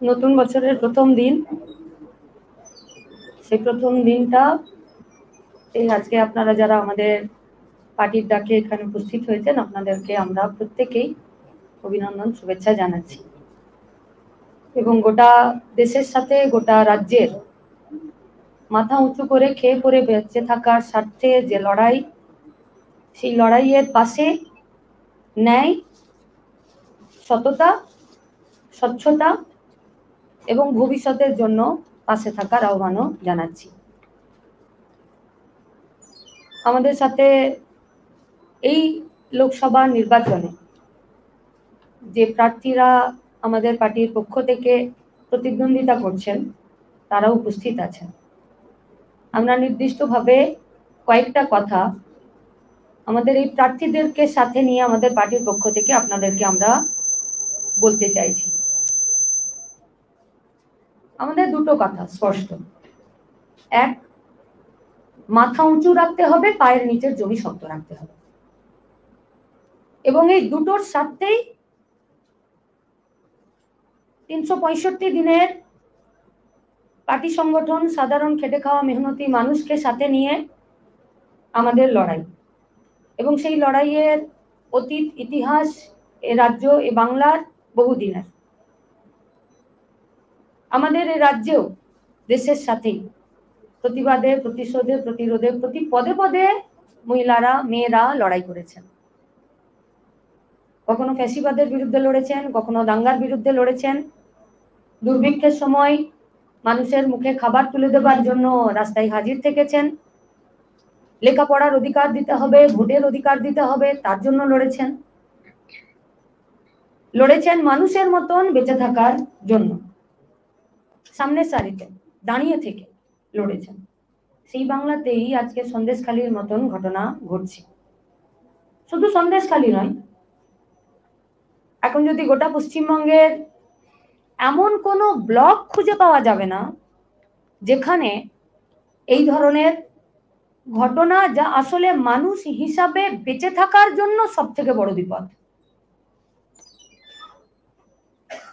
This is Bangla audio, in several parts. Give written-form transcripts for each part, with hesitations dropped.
নতুন বছরের প্রথম দিন, সেই প্রথম দিনটা এই আজকে আপনারা যারা আমাদের পার্টির ডাকে এখানে উপস্থিত হয়েছেন, আপনাদেরকে আমরা প্রত্যেকেই অভিনন্দন শুভেচ্ছা জানাচ্ছি। এবং গোটা দেশের সাথে গোটা রাজ্যের মাথা উঁচু করে খেয়ে পরে বেঁচে থাকার স্বার্থে যে লড়াই, সেই লড়াইয়ের পাশে ন্যায়, সততা, স্বচ্ছতা এবং ভবিষ্যতের জন্য পাশে থাকার আহ্বানও জানাচ্ছি। আমাদের সাথে এই লোকসভা নির্বাচনে যে প্রার্থীরা আমাদের পার্টির পক্ষ থেকে প্রতিদ্বন্দ্বিতা করছেন তারা উপস্থিত আছেন। আমরা নির্দিষ্টভাবে কয়েকটা কথা আমাদের এই প্রার্থীদেরকে সাথে নিয়ে আমাদের পার্টির পক্ষ থেকে আপনাদেরকে আমরা বলতে চাইছি। আমাদের দুটো কথা স্পষ্ট। এক, মাথা উঁচু রাখতে হবে, পায়ের নিচের জমি শক্ত রাখতে হবে। এবং এই দুটোর সাথেই 365 দিনের পার্টি সংগঠন, সাধারণ খেটে খাওয়া মেহনতি মানুষকে সাথে নিয়ে আমাদের লড়াই। এবং সেই লড়াইয়ের অতীত ইতিহাস এ রাজ্য, এ বাংলার বহুদিনের। আমাদের এই রাজ্যেও দেশের সাথেই প্রতিবাদে, প্রতিশোধে, প্রতিরোধে, প্রতি পদে পদে মহিলারা, মেয়েরা লড়াই করেছেন। কখনো ফ্যাসিবাদের বিরুদ্ধে লড়েছেন, কখনো দাঙ্গার বিরুদ্ধে লড়েছেন। দুর্ভিক্ষের সময় মানুষের মুখে খাবার তুলে দেবার জন্য রাস্তায় হাজির থেকেছেন। লেখাপড়ার অধিকার দিতে হবে, ভোটের অধিকার দিতে হবে, তার জন্য লড়েছেন। লড়েছেন মানুষের মতন বেঁচে থাকার জন্য, সামনের সারিতে দাঁড়িয়ে থেকে লড়েছেন। সেই বাংলাতেই আজকে সন্দেশখালীর মতন ঘটনা ঘটছে। শুধু সন্দেশখালী নয়, এখন যদি গোটা পশ্চিমবঙ্গের এমন কোনো ব্লক খুঁজে পাওয়া যাবে না যেখানে এই ধরনের ঘটনা, যা আসলে মানুষ হিসাবে বেঁচে থাকার জন্য সব থেকে বড় বিপদ।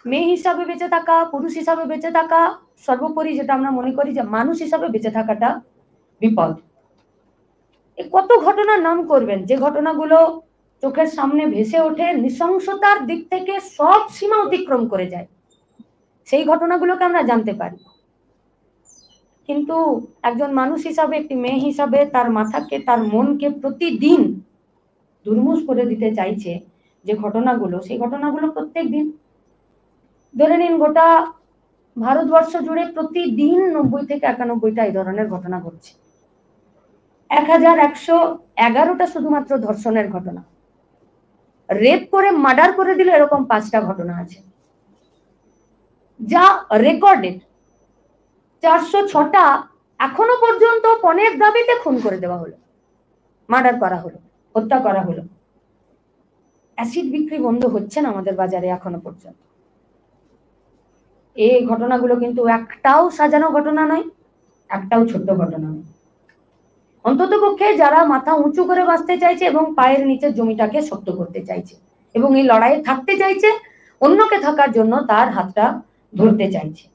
মেয়ে হিসাবে বেঁচে থাকা, পুরুষ হিসাবে বেঁচে থাকা, সর্বোপরি যেটা আমরা মনে করি যে মানুষ হিসাবে বেঁচে থাকাটা বিপদ। কত ঘটনার নাম করবেন, যে ঘটনাগুলো চোখের সামনে ভেসে ওঠে, নৃশংসতার দিক থেকে সব সীমা অতিক্রম করে যায়, সেই ঘটনাগুলোকে আমরা জানতে পারি। কিন্তু একজন মানুষ হিসাবে, একটি মেয়ে হিসাবে তার মাথাকে, তার মনকে প্রতিদিন দুর্মুষ করে দিতে চাইছে যে ঘটনাগুলো, সেই ঘটনাগুলো প্রত্যেক দিন, ধরে নিন গোটা ভারতবর্ষ জুড়ে প্রতিদিন 90 থেকে 91টা এই ধরনের ঘটনা ঘটছে। 1111টা শুধুমাত্র ধর্ষণের ঘটনা। রেপ করে মার্ডার করে দিল এরকম 5টা ঘটনা আছে, যা রেকর্ডেড। 406টা এখনো পর্যন্ত পণের দাবিতে খুন করে দেওয়া হলো, মার্ডার করা হলো, হত্যা করা হলো। অ্যাসিড বিক্রি বন্ধ হচ্ছে না আমাদের বাজারে এখনো পর্যন্ত। এই ঘটনাগুলো কিন্তু একটাও সাজানো ঘটনা নয়, একটাও ছোট্ট ঘটনা নয়। অন্তত পক্ষে যারা মাথা উঁচু করে বাঁচতে চাইছে এবং পায়ের নিচের জমিটাকে শক্ত করতে চাইছে এবং এই লড়াইয়ে থাকতে চাইছে, অন্যকে থাকার জন্য তার হাতটা ধরতে চাইছে,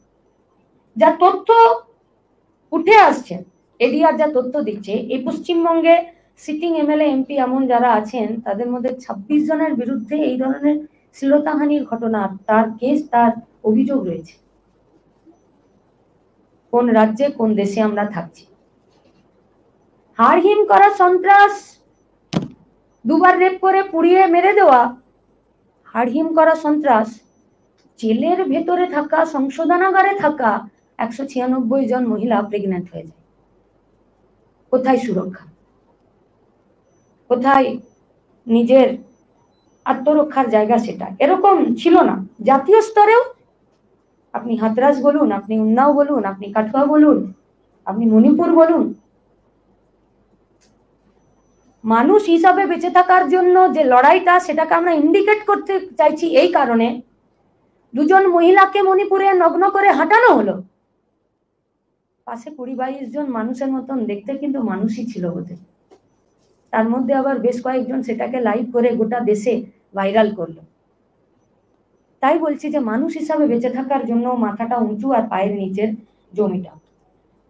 যা তথ্য উঠে আসছে, এডিআর যা তথ্য দিচ্ছে, এই পশ্চিমবঙ্গে সিটিং এমএলএ, এমপি এমন যারা আছেন তাদের মধ্যে 26 জনের বিরুদ্ধে এই ধরনের শ্লীলতাহানির ঘটনা, তার কেস, তার অভিযোগ রয়েছে। কোন রাজ্যে, কোন দেশে আমরা থাকছি? হাড়হিম করা সন্ত্রাস, দুবার রেপ করে পুড়িয়ে মেরে দেওয়া, হাড়হিম করা সন্ত্রাস, জেলের ভেতরে থাকা, সংশোধনাগারে থাকা 196 জন মহিলা প্রেগনেন্ট হয়ে যায়। কোথায় সুরক্ষা, কোথায় নিজের আত্মরক্ষার জায়গা? সেটা এরকম ছিল না জাতীয় স্তরেও। আপনি হাতরাস বলুন, আপনি উন্নাও বলুন, আপনি কাঠুয়া বলুন, আপনি মণিপুর বলুন, মানুষ হিসাবে বেঁচে থাকার জন্য যে লড়াইটা, সেটাকে আমরা ইন্ডিকেট করতে চাইছি এই কারণে, 2 জন মহিলাকে মণিপুরে নগ্ন করে হাঁটানো হলো, পাশে 20-22 জন মানুষের মতন দেখতে কিন্তু মানুষই ছিল বোধ। তার মধ্যে আবার বেশ কয়েকজন সেটাকে লাইভ করে গোটা দেশে ভাইরাল করলো। তাই বলছি যে মানুষ হিসাবে বেঁচে থাকার জন্য মাথাটা উঁচু আর পায়ের নিচের জমিটা।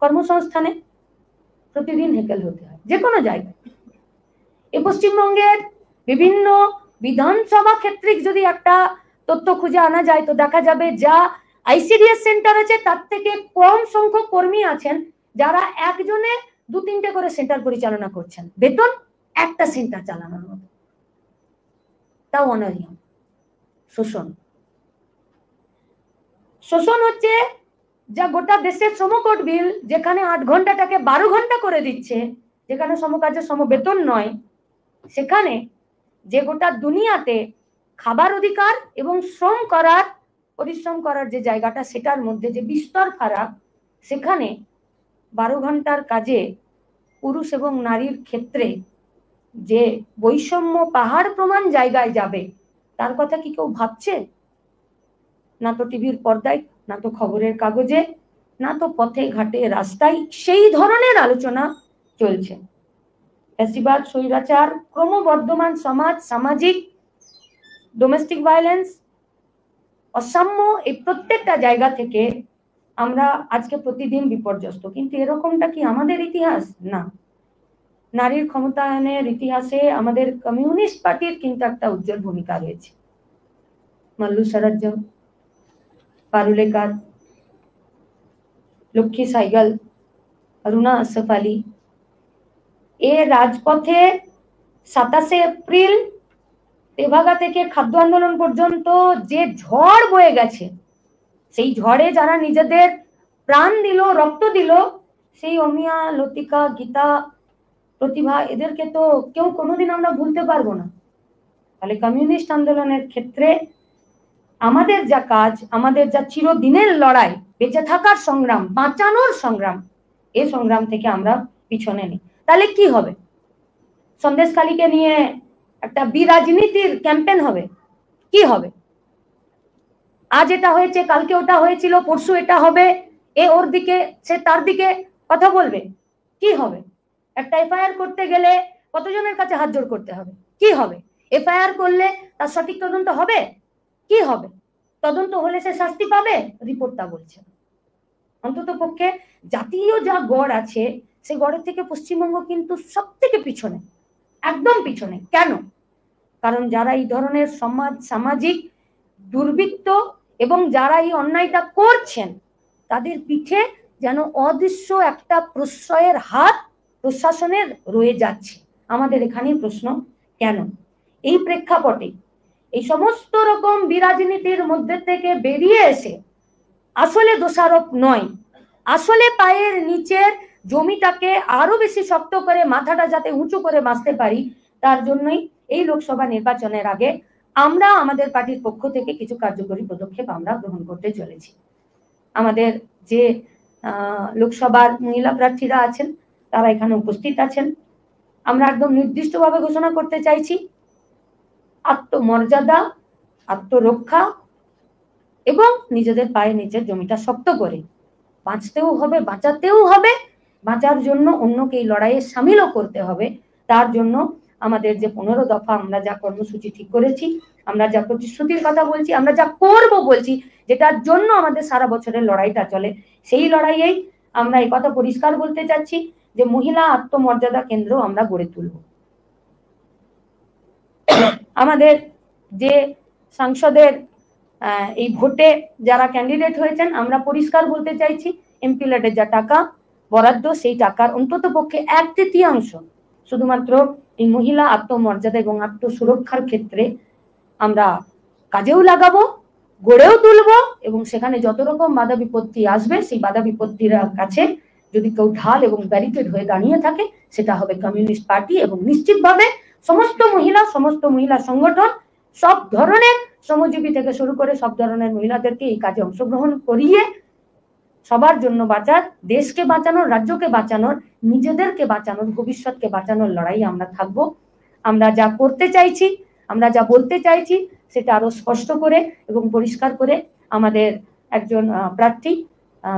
কর্মসংস্থানে প্রতিদিন হেকেল হতে হয় যে কোনো জায়গায়। এই পশ্চিমবঙ্গের বিভিন্ন বিধানসভা ক্ষেত্রে যদি একটা তথ্য খুঁজে আনা যায় তো দেখা যাবে যা আইসিডিএস সেন্টার আছে তার থেকে কম সংখ্যক কর্মী আছেন যারা একজনে 2-3টে করে সেন্টার পরিচালনা করছেন, বেতন একটা সেন্টার চালানোর মতো, তাও অনারিয়াম। শোষণ শোষণ হচ্ছে যা গোটা দেশের শ্রমকোড বিল, যেখানে 8 ঘন্টাটাকে 12 ঘন্টা করে দিচ্ছে, যেখানে সমকাজের সমবেতন নয়, সেখানে যে গোটা দুনিয়াতে খাবার অধিকার এবং শ্রম করার, পরিশ্রম করার যে জায়গাটা সেটার মধ্যে যে বিস্তর ফারাক, সেখানে 12 ঘন্টার কাজে পুরুষ এবং নারীর ক্ষেত্রে যে বৈষম্য পাহাড় প্রমাণ জায়গায় যাবে তার কথা কি কেউ ভাবছে? না তো টিভির পর্দায়, না তো খবরের কাগজে, না তো পথে ঘাটে রাস্তায় সেই ধরনের আলোচনা চলছে। ফ্যাসিবাদ, স্বৈরাচার, ক্রমবর্ধমান সমাজ, সামাজিক ডোমেস্টিক ভায়োলেন্স, অসাম্য, এই প্রত্যেকটা জায়গা থেকে আমরা আজকে প্রতিদিন বিপর্যস্ত। কিন্তু এরকমটা কি আমাদের ইতিহাস? না। নারীর ক্ষমতায়নের ইতিহাসে আমাদের কমিউনিস্ট পার্টির কিন্তু একটা উজ্জ্বল ভূমিকা রয়েছে। মাল্লু স্বরাজ্যম, পারুলেকার, লক্ষ্মী সাইগল, অরুণা আসফ আলী, এ রাজপথে 27শে এপ্রিল তেভাগা থেকে খাদ্য আন্দোলন পর্যন্ত যে ঝড় বয়ে গেছে, সেই ঝড়ে যারা নিজেদের প্রাণ দিল, রক্ত দিল, সেই অমিয়া, লতিকা, গীতা, প্রতিভা, এদেরকে তো কেউ কোনোদিন আমরা ভুলতে পারবো না। তাহলে কমিউনিস্ট আন্দোলনের ক্ষেত্রে আমাদের যা কাজ, আমাদের যা চিরদিনের লড়াই, বেঁচে থাকার সংগ্রাম, বাঁচানোর সংগ্রাম, এই সংগ্রাম থেকে আমরা পিছনে নেই। তাহলে কি হবে? সন্দেশখালীকে নিয়ে একটা বিরাজনীতির ক্যাম্পেন হবে? কি হবে? আজ এটা হয়েছে, কালকে ওটা হয়েছিল, পরশু এটা হবে, এ ওর দিকে, সে তার দিকে কথা বলবে, কি হবে? একটা এফআইআর করতে গেলে কতজনের কাছে হাত জোড় করতে হবে? কি হবে? এফআইআর করলে তার সঠিক তদন্ত হবে? কি হবে? তদন্ত হলে সে শাস্তি পাবে? রিপোর্টটা বলছে। অন্তত পক্ষে জাতীয় যা গড় আছে সেই গড়ের থেকে পশ্চিমবঙ্গ কিন্তু সব থেকে পিছনে, একদম পিছনে। কেন? কারণ যারা এই ধরনের সামাজিক দুর্বৃত্ত এবং যারা এই অন্যায়টা করছেন তাদের পিঠে যেন অদৃশ্য একটা প্রশ্রয়ের হাত প্রশাসনের রয়ে যাচ্ছে। আমাদের এখানে প্রশ্ন, কেন? এই প্রেক্ষাপটে এই সমস্ত রকম বিরাজনীতির মধ্যে থেকে বেরিয়ে এসে আসলে দোষারোপ নয়, আসলে পায়ের নিচের জমিটাকে আরো বেশি শক্ত করে মাথাটা যাতে উঁচু করে বাঁচতে পারি, তার জন্যই এই লোকসভা নির্বাচনের আগে আমরা আমাদের পার্টির পক্ষ থেকে কিছু কার্যকরী পদক্ষেপ আমরা গ্রহণ করতে চলেছি। আমাদের যে লোকসভার মহিলা প্রার্থীরা আছেন তারা এখানে উপস্থিত আছেন। আমরা একদম নির্দিষ্টভাবে ঘোষণা করতে চাইছি, আত্মমর্যাদা, আত্মরক্ষা এবং নিজেদের পায়ে নিচের জমিটা শক্ত করে বাঁচতেও হবে, বাঁচাতেও হবে, বাঁচার জন্য অন্যকে এই লড়াইয়ে সামিলও করতে হবে। তার জন্য আমাদের যে 15 দফা আমরা যা কর্মসূচি ঠিক করেছি, আমরা যা প্রতিশ্রুতির কথা বলছি, আমরা যা করব বলছি, যেটার জন্য আমাদের সারা বছরের লড়াইটা চলে, সেই লড়াইয়েই আমরা এই কথা পরিষ্কার বলতে চাচ্ছি যে মহিলা আত্মমর্যাদা কেন্দ্র আমরা গড়ে তুলব। আমাদের যে সাংসদের এই ভোটে যারা ক্যান্ডিডেট হয়েছেন, আমরা পরিষ্কার বলতে চাইছি এমপি ল্যাডের যা টাকা বরাদ্দ, সেই টাকার অন্তত পক্ষে 1/3 শুধুমাত্র এই মহিলা আত্মমর্যাদা এবং আত্মসুরক্ষার ক্ষেত্রে আমরা কাজেও লাগাবো, গড়েও তুলবো, এবং সেখানে যত রকম বাধা বিপত্তি আসবে সেই বাধা বিপত্তির কাছে যদি কেউ ঢাল এবং ব্যারিকেড হয়ে দাঁড়িয়ে থাকে, সেটা হবে কমিউনিস্ট পার্টি। এবং নিশ্চিতভাবে সমস্ত মহিলা সংগঠন, সব ধরনের শ্রমজীবী থেকে শুরু করে সব ধরনের মহিলাদেরকে এই কাজে অংশগ্রহণ করিয়ে সবার জন্য বাঁচার, দেশকে বাঁচানোর, রাজ্যকে বাঁচানোর, নিজেদেরকে বাঁচানোর, ভবিষ্যৎকে বাঁচানোর লড়াই আমরা থাকবো। আমরা যা করতে চাইছি, আমরা যা বলতে চাইছি সেটা আরো স্পষ্ট করে এবং পরিষ্কার করে আমাদের একজন প্রার্থী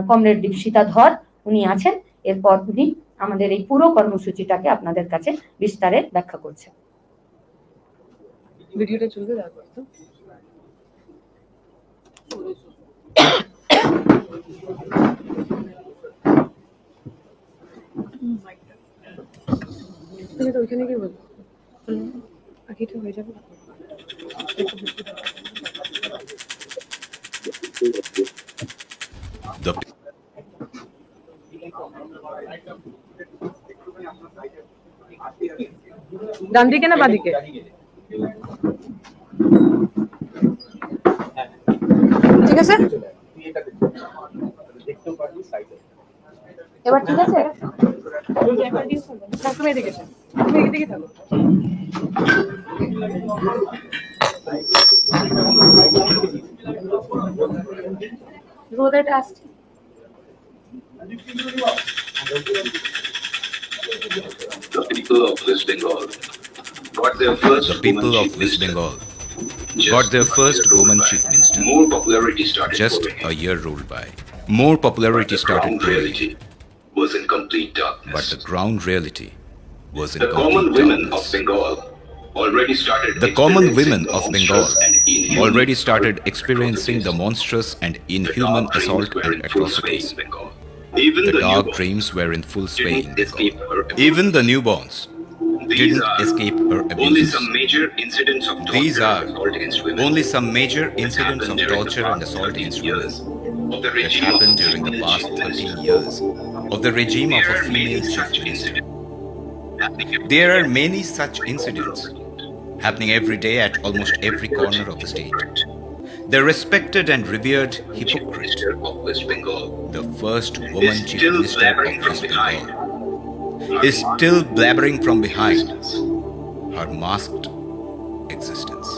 কমরেড দীপশিতা ধর উনি আছেন, এরপর উনি আমাদের এই পুরো কর্মসূচিটাকে আপনাদের কাছে বিস্তারে ব্যাখ্যা করছেন। ভিডিওটা চলবে তারপর তো তো ওইখানে কি বল আকিটা হয়ে যাবে ডান দিকে না বাদিকে ঠিক আছে এবার ঠিক আছে তুমি এদিকে তুমি এদিকে থাকো রোদেটা আসছে The people of West Bengal got their first woman chief minister. More popularity started Just growing. a year rolled by. More popularity But the started ground growing, reality was in complete darkness. but the ground reality was in The common complete women of darkness. Bengal already started The common women experiencing of the Bengal monstrous and inhuman already started atrocities. experiencing the monstrous and The inhuman dark assault dreams were and in full sway atrocities. in Bengal. Even The the dark newborn dreams were in full sway in didn't escape Bengal. her abuse. Even the newborns These didn't are escape her only abuses. some major incidents of These torture are and assault against women only some major that incidents happened of during the torture and past assault 13 against years women of the that regime happened of during the female past chief 13 minister. years of the regime of There a are many female chief such minister. incidents happening every There day are at many such incidents happening every day at almost every corner of the state. The respected and revered Chief hypocrite, Minister of West Bengal the first woman is chief still minister blabbering of from West behind. Bengal, is still blabbering from behind her masked existence.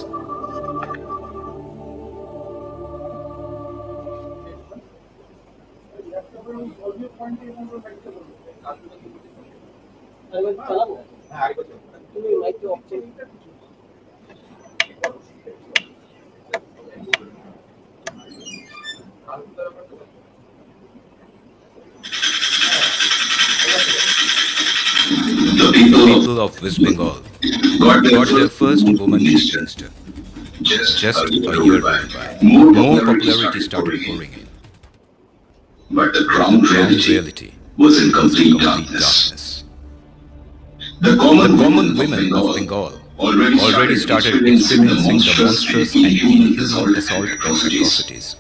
The people People of West Bengal got got their first woman chief minister. Just a year went by. More popularity started pouring in. But the The ground ground reality reality was in was in complete complete darkness. darkness. The The common common women women of of Bengal Bengal already started experiencing the monstrous and inhuman assault and atrocities.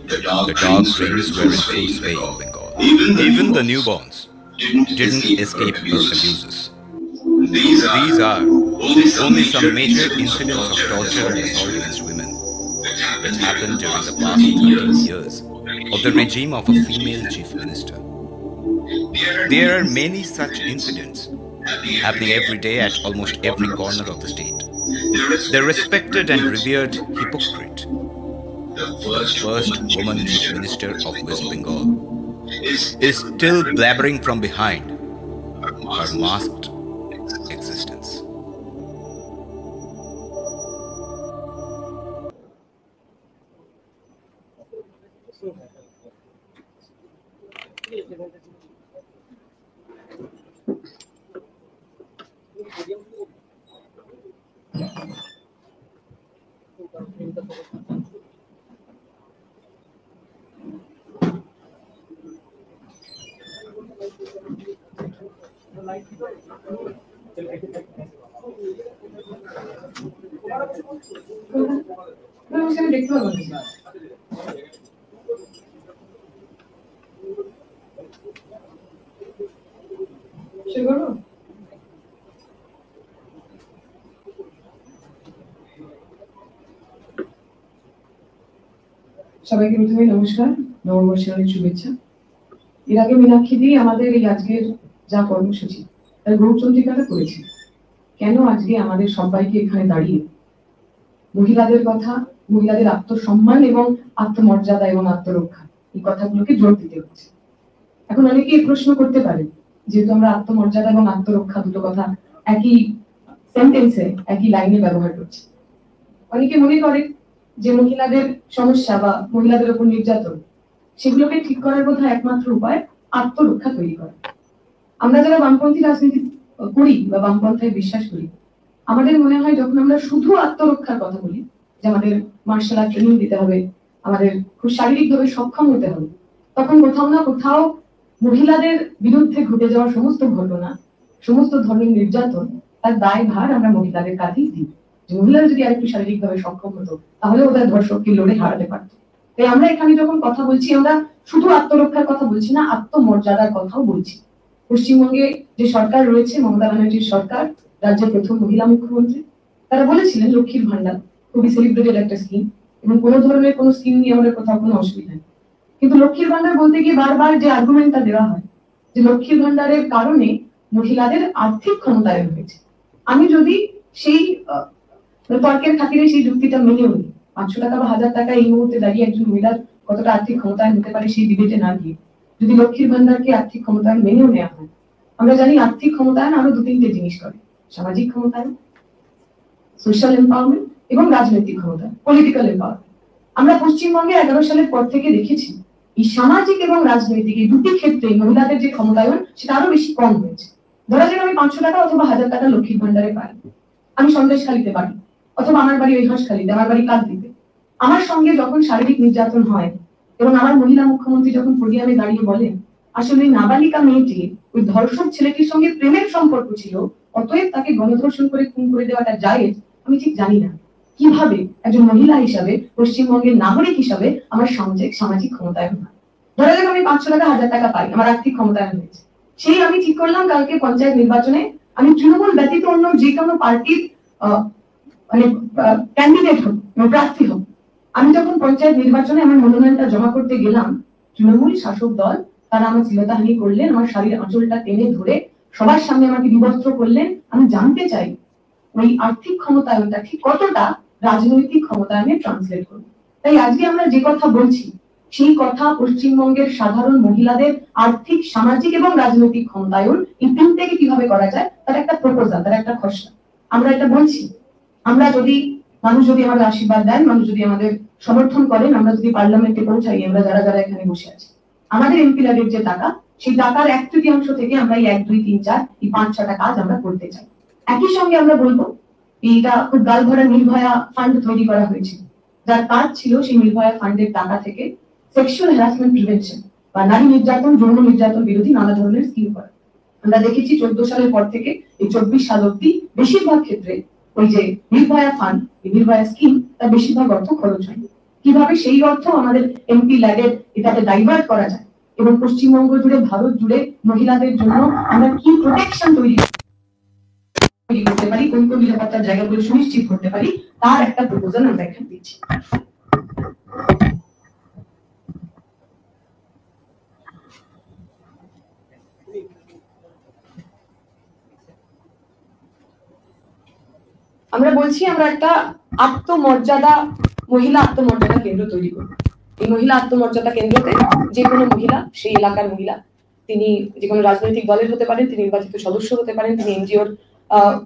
The The dark dark dreams dreams were were in in full full sway sway in in Bengal. Bengal. Even the newborns didn't didn't escape her abuses. These These are are only some major incidents of torture and assault against women that happened during the past 13 years of the regime of a female chief minister. There are many such incidents happening every day at almost every corner of the state. The respected and revered hypocrite, the the first woman chief minister of West Bengal, is is still blabbering from behind her her masked existence. সবাইকে প্রথমে নমস্কার, নববর্ষের অনেক শুভেচ্ছা। এর আগে মীনাক্ষী দি আমাদের এই আজকের যা কর্মসূচি তার গৌরচন্দ্রিকাটা করেছে। কেন আজকে আমাদের সবাইকে এখানে দাঁড়িয়ে মহিলাদের কথা, মহিলাদের আত্মসম্মান এবং আত্মমর্যাদা এবং আত্মরক্ষা এই কথাগুলোকে জোর দিতে হচ্ছে। এখন অনেকেই প্রশ্ন করতে পারে, যেহেতু আমরা আত্মমর্যাদা এবং আত্মরক্ষা দুটো কথা একই সেন্টেন্সে একই লাইনে ব্যবহার করছি, অনেকে মনে করে যে মহিলাদের সমস্যা বা মহিলাদের উপর নির্যাতন সেগুলোকে ঠিক করার কথা একমাত্র উপায় আত্মরক্ষা তৈরি করা। আমরা যারা বামপন্থী রাজনীতি করি বা বামপন্থায় বিশ্বাস করি, আমাদের মনে হয় যখন আমরা শুধু আত্মরক্ষার কথা বলি, যে আমাদের মার্শাল আর্ট ট্রেনিং দিতে হবে, আমাদের খুব শারীরিকভাবে সক্ষম হতে হবে, তখন কোথাও না কোথাও মহিলাদের বিরুদ্ধে ঘটে যাওয়া সমস্ত ঘটনা, সমস্ত ধরনের নির্যাতন, তার দায়ভার আমরা মহিলাদের কাঁধেই দিই। যে মহিলারা যদি আরেকটু শারীরিকভাবে সক্ষম হতো তাহলে ওদের ধর্ষককে লড়ে হারাতে পারত। তাই আমরা এখানে যখন কথা বলছি, আমরা শুধু আত্মরক্ষার কথা বলছি না, আত্মমর্যাদার কথাও বলছি। পশ্চিমবঙ্গে যে সরকার রয়েছে, মমতা ব্যানার্জির সরকার, রাজ্যের প্রথম মহিলা মুখ্যমন্ত্রী, তারা বলেছিলেন লক্ষ্মীর ভান্ডার খুবই সেলিব্রেটেড একটা স্কিম, এবং কোনো ধরনের কোনো স্কিম নিয়ে আমাদের কোথাও কোনো অসুবিধা নেই। কিন্তু লক্ষ্মীর ভান্ডার বলতে গিয়ে বারবার যে আর্গুমেন্টটা দেওয়া হয় যে লক্ষ্মীর ভান্ডারের কারণে মহিলাদের আর্থিক ক্ষমতায়ন হয়েছে, আমি যদি সেই তর্কের খাতিরে সেই যুক্তিটা মেনেও নিই, 500 টাকা বা 1000 টাকা এই মুহূর্তে দাঁড়িয়ে একজন মহিলার কতটা আর্থিক ক্ষমতায়ন হতে পারে সেই ডিবেটে না গিয়ে যদি লক্ষ্মীর ভান্ডারকে আর্থিক ক্ষমতায়ন মেনেও নেওয়া হয়, আমরা জানি আর্থিক ক্ষমতায়ন আরো 2-3টে জিনিস করে, সামাজিক ক্ষমতায়ন, সোশ্যাল এম্পাওয়ারমেন্ট এবং রাজনৈতিক ক্ষমতায়ন, পলিটিক্যাল এম্পাওয়ারমেন্ট। আমরা পশ্চিমবঙ্গে 11 সালের পর থেকে দেখেছি এই সামাজিক এবং রাজনৈতিক এই দুটি ক্ষেত্রে মহিলাদের যে ক্ষমতায়ন সেটা আরো বেশি কম হয়েছে। ধরা যাক আমি 500 টাকা অথবা 1000 টাকা লক্ষ্মীর ভান্ডারে পাই, আমি সন্দেশখালীতে বাড়ি, অথবা আমার বাড়ি ঐহাসখালীতে, আমার বাড়ি কাকদ্বীপে। আমার সঙ্গে যখন শারীরিক নির্যাতন হয় এবং আমার মহিলা মুখ্যমন্ত্রী যখন পোডিয়ামে দাঁড়িয়ে বলেন আসলে ওই নাবালিকা মেয়েটি ওই ধর্ষক ছেলেটির সঙ্গে প্রেমের সম্পর্ক ছিল, অতএব তাকে গণধর্ষণ করে খুন করে দেওয়াটা জায়েজ, আমি ঠিক জানি না কিভাবে একজন মহিলা হিসাবে, পশ্চিমবঙ্গের নাগরিক হিসাবে আমার সামাজিক ক্ষমতায়ন হয়। ধরা যাক আমি 500 টাকা 1000 টাকা পাই, আমার আর্থিক ক্ষমতায়ন হয়েছে, সেই আমি ঠিক করলাম কালকে পঞ্চায়েত নির্বাচনে আমি তৃণমূল ব্যতীত অন্য যে কোনো পার্টির মানে ক্যান্ডিডেট হোক, প্রার্থী হোক, আমি যখন পঞ্চায়েত নির্বাচনে আমার মনোনয়নটা জমা করতে গেলাম, তৃণমূল শাসক দল তারা আমার শ্লীলতাহানি করলেন, আমার শাড়ির আঁচলটা টেনে ধরে সবার সামনে আমাকে বিবস্ত্র করলেন। আমি জানতে চাই ওই আর্থিক ক্ষমতায়নটা ঠিক কতটা রাজনৈতিক ক্ষমতায়নে ট্রান্সলেট করবে। তাই আজকে আমরা যে কথা বলছি সেই কথা পশ্চিমবঙ্গের সাধারণ মহিলাদের আর্থিক, সামাজিক এবং রাজনৈতিক ক্ষমতায়ন এই তিনটাকে কিভাবে করা যায় তার একটা প্রপোজাল, তার একটা খসড়া আমরা এটা বলছি। আমরা যদি মানুষ যদি আমাদের আশীর্বাদ দেন, মানুষ যদি আমাদের সমর্থন করেন, আমরা যদি পার্লামেন্টে পৌঁছাই, আমরা যারা যারা এখানে বসে আছি, আমাদের এমপি ল্যাডের যে টাকা, সেই টাকার 1/3 থেকে আমরা এই 1, 2, 3, 4 এই 5-6টা কাজ আমরা করতে চাই। একই সঙ্গে আমরা বলবো এইটা খুব গাল ভরা নির্ভয়া ফান্ড তৈরি করা হয়েছে, যার কাজ ছিল সেই নির্ভয়া ফান্ডের টাকা থেকে সেক্সুয়াল হ্যারাসমেন্ট প্রিভেনশন বা নারী নির্যাতন, যৌন নির্যাতন বিরোধী নানা ধরনের স্কিম করা। আমরা দেখেছি 14 সালের পর থেকে এই 24 সাল অব্দি বেশিরভাগ ক্ষেত্রে ওই যে নির্ভয়া ফান্ড, নির্ভয়া স্কিম, তার বেশিরভাগ অর্থ খরচ হয়নি। কিভাবে সেই অর্থ আমাদের এমপি ল্যাডের এটাকে ডাইভার্ট করা যায় এবং পশ্চিমবঙ্গ জুড়ে, ভারত জুড়ে মহিলাদের জন্য আমরা কি প্রোটেকশন তৈরি করতে পারি, কোন কোন নিরাপত্তার জায়গাগুলো সুনিশ্চিত করতে পারি, তার একটা প্রপোজাল আমরা এখানে দিচ্ছি। আমরা বলছি আমরা একটা আত্মমর্যাদা, মহিলা আত্মমর্যাদা কেন্দ্র তৈরি করব। এই মহিলা আত্মমর্যাদা কেন্দ্রতে যে কোনো মহিলা, সেই এলাকার মহিলা, তিনি যে কোনো রাজনৈতিক দলের হতে পারেন, তিনি নির্বাচিত সদস্য হতে পারেন, তিনি এনজিওর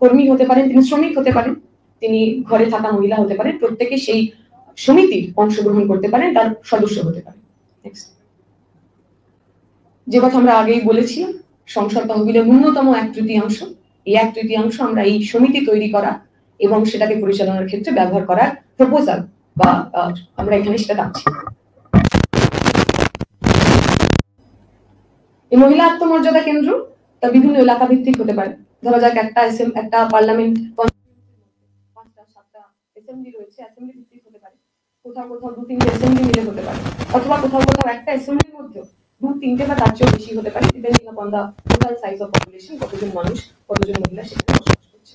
কর্মী হতে পারেন, তিনি শ্রমিক হতে পারেন, তিনি ঘরে থাকা মহিলা হতে পারেন, প্রত্যেকে সেই সমিতির অংশগ্রহণ করতে পারেন, তার সদস্য হতে পারেন। যে কথা আমরা আগেই বলেছি, সংসদ তহবিলের ন্যূনতম 1/3, এই 1/3 আমরা এই সমিতি তৈরি করা এবং সেটাকে পরিচালনার ক্ষেত্রে ব্যবহার করার প্রপোজাল বা আমরা এখানে সেটা রাখছি। এই মহিলা আত্মমর্যাদা কেন্দ্র তা বিভিন্ন এলাকা ভিত্তিক হতে পারে। ধরা যাক একটা পার্লামেন্ট 5-7টা অ্যাসেম্বলি রয়েছে, অ্যাসেম্বলি ভিত্তিক হতে পারে, কোথাও কোথাও 2-3টে অ্যাসেম্বলি মিলে হতে পারে, অথবা কোথাও কোথাও একটা অ্যাসেম্বলির মধ্যে 2-3টে বা তার চেয়েও বেশি হতে পারে, depending on the total size of population, কতজন মানুষ, কতজন মহিলা সেখানে বসবাস করছে।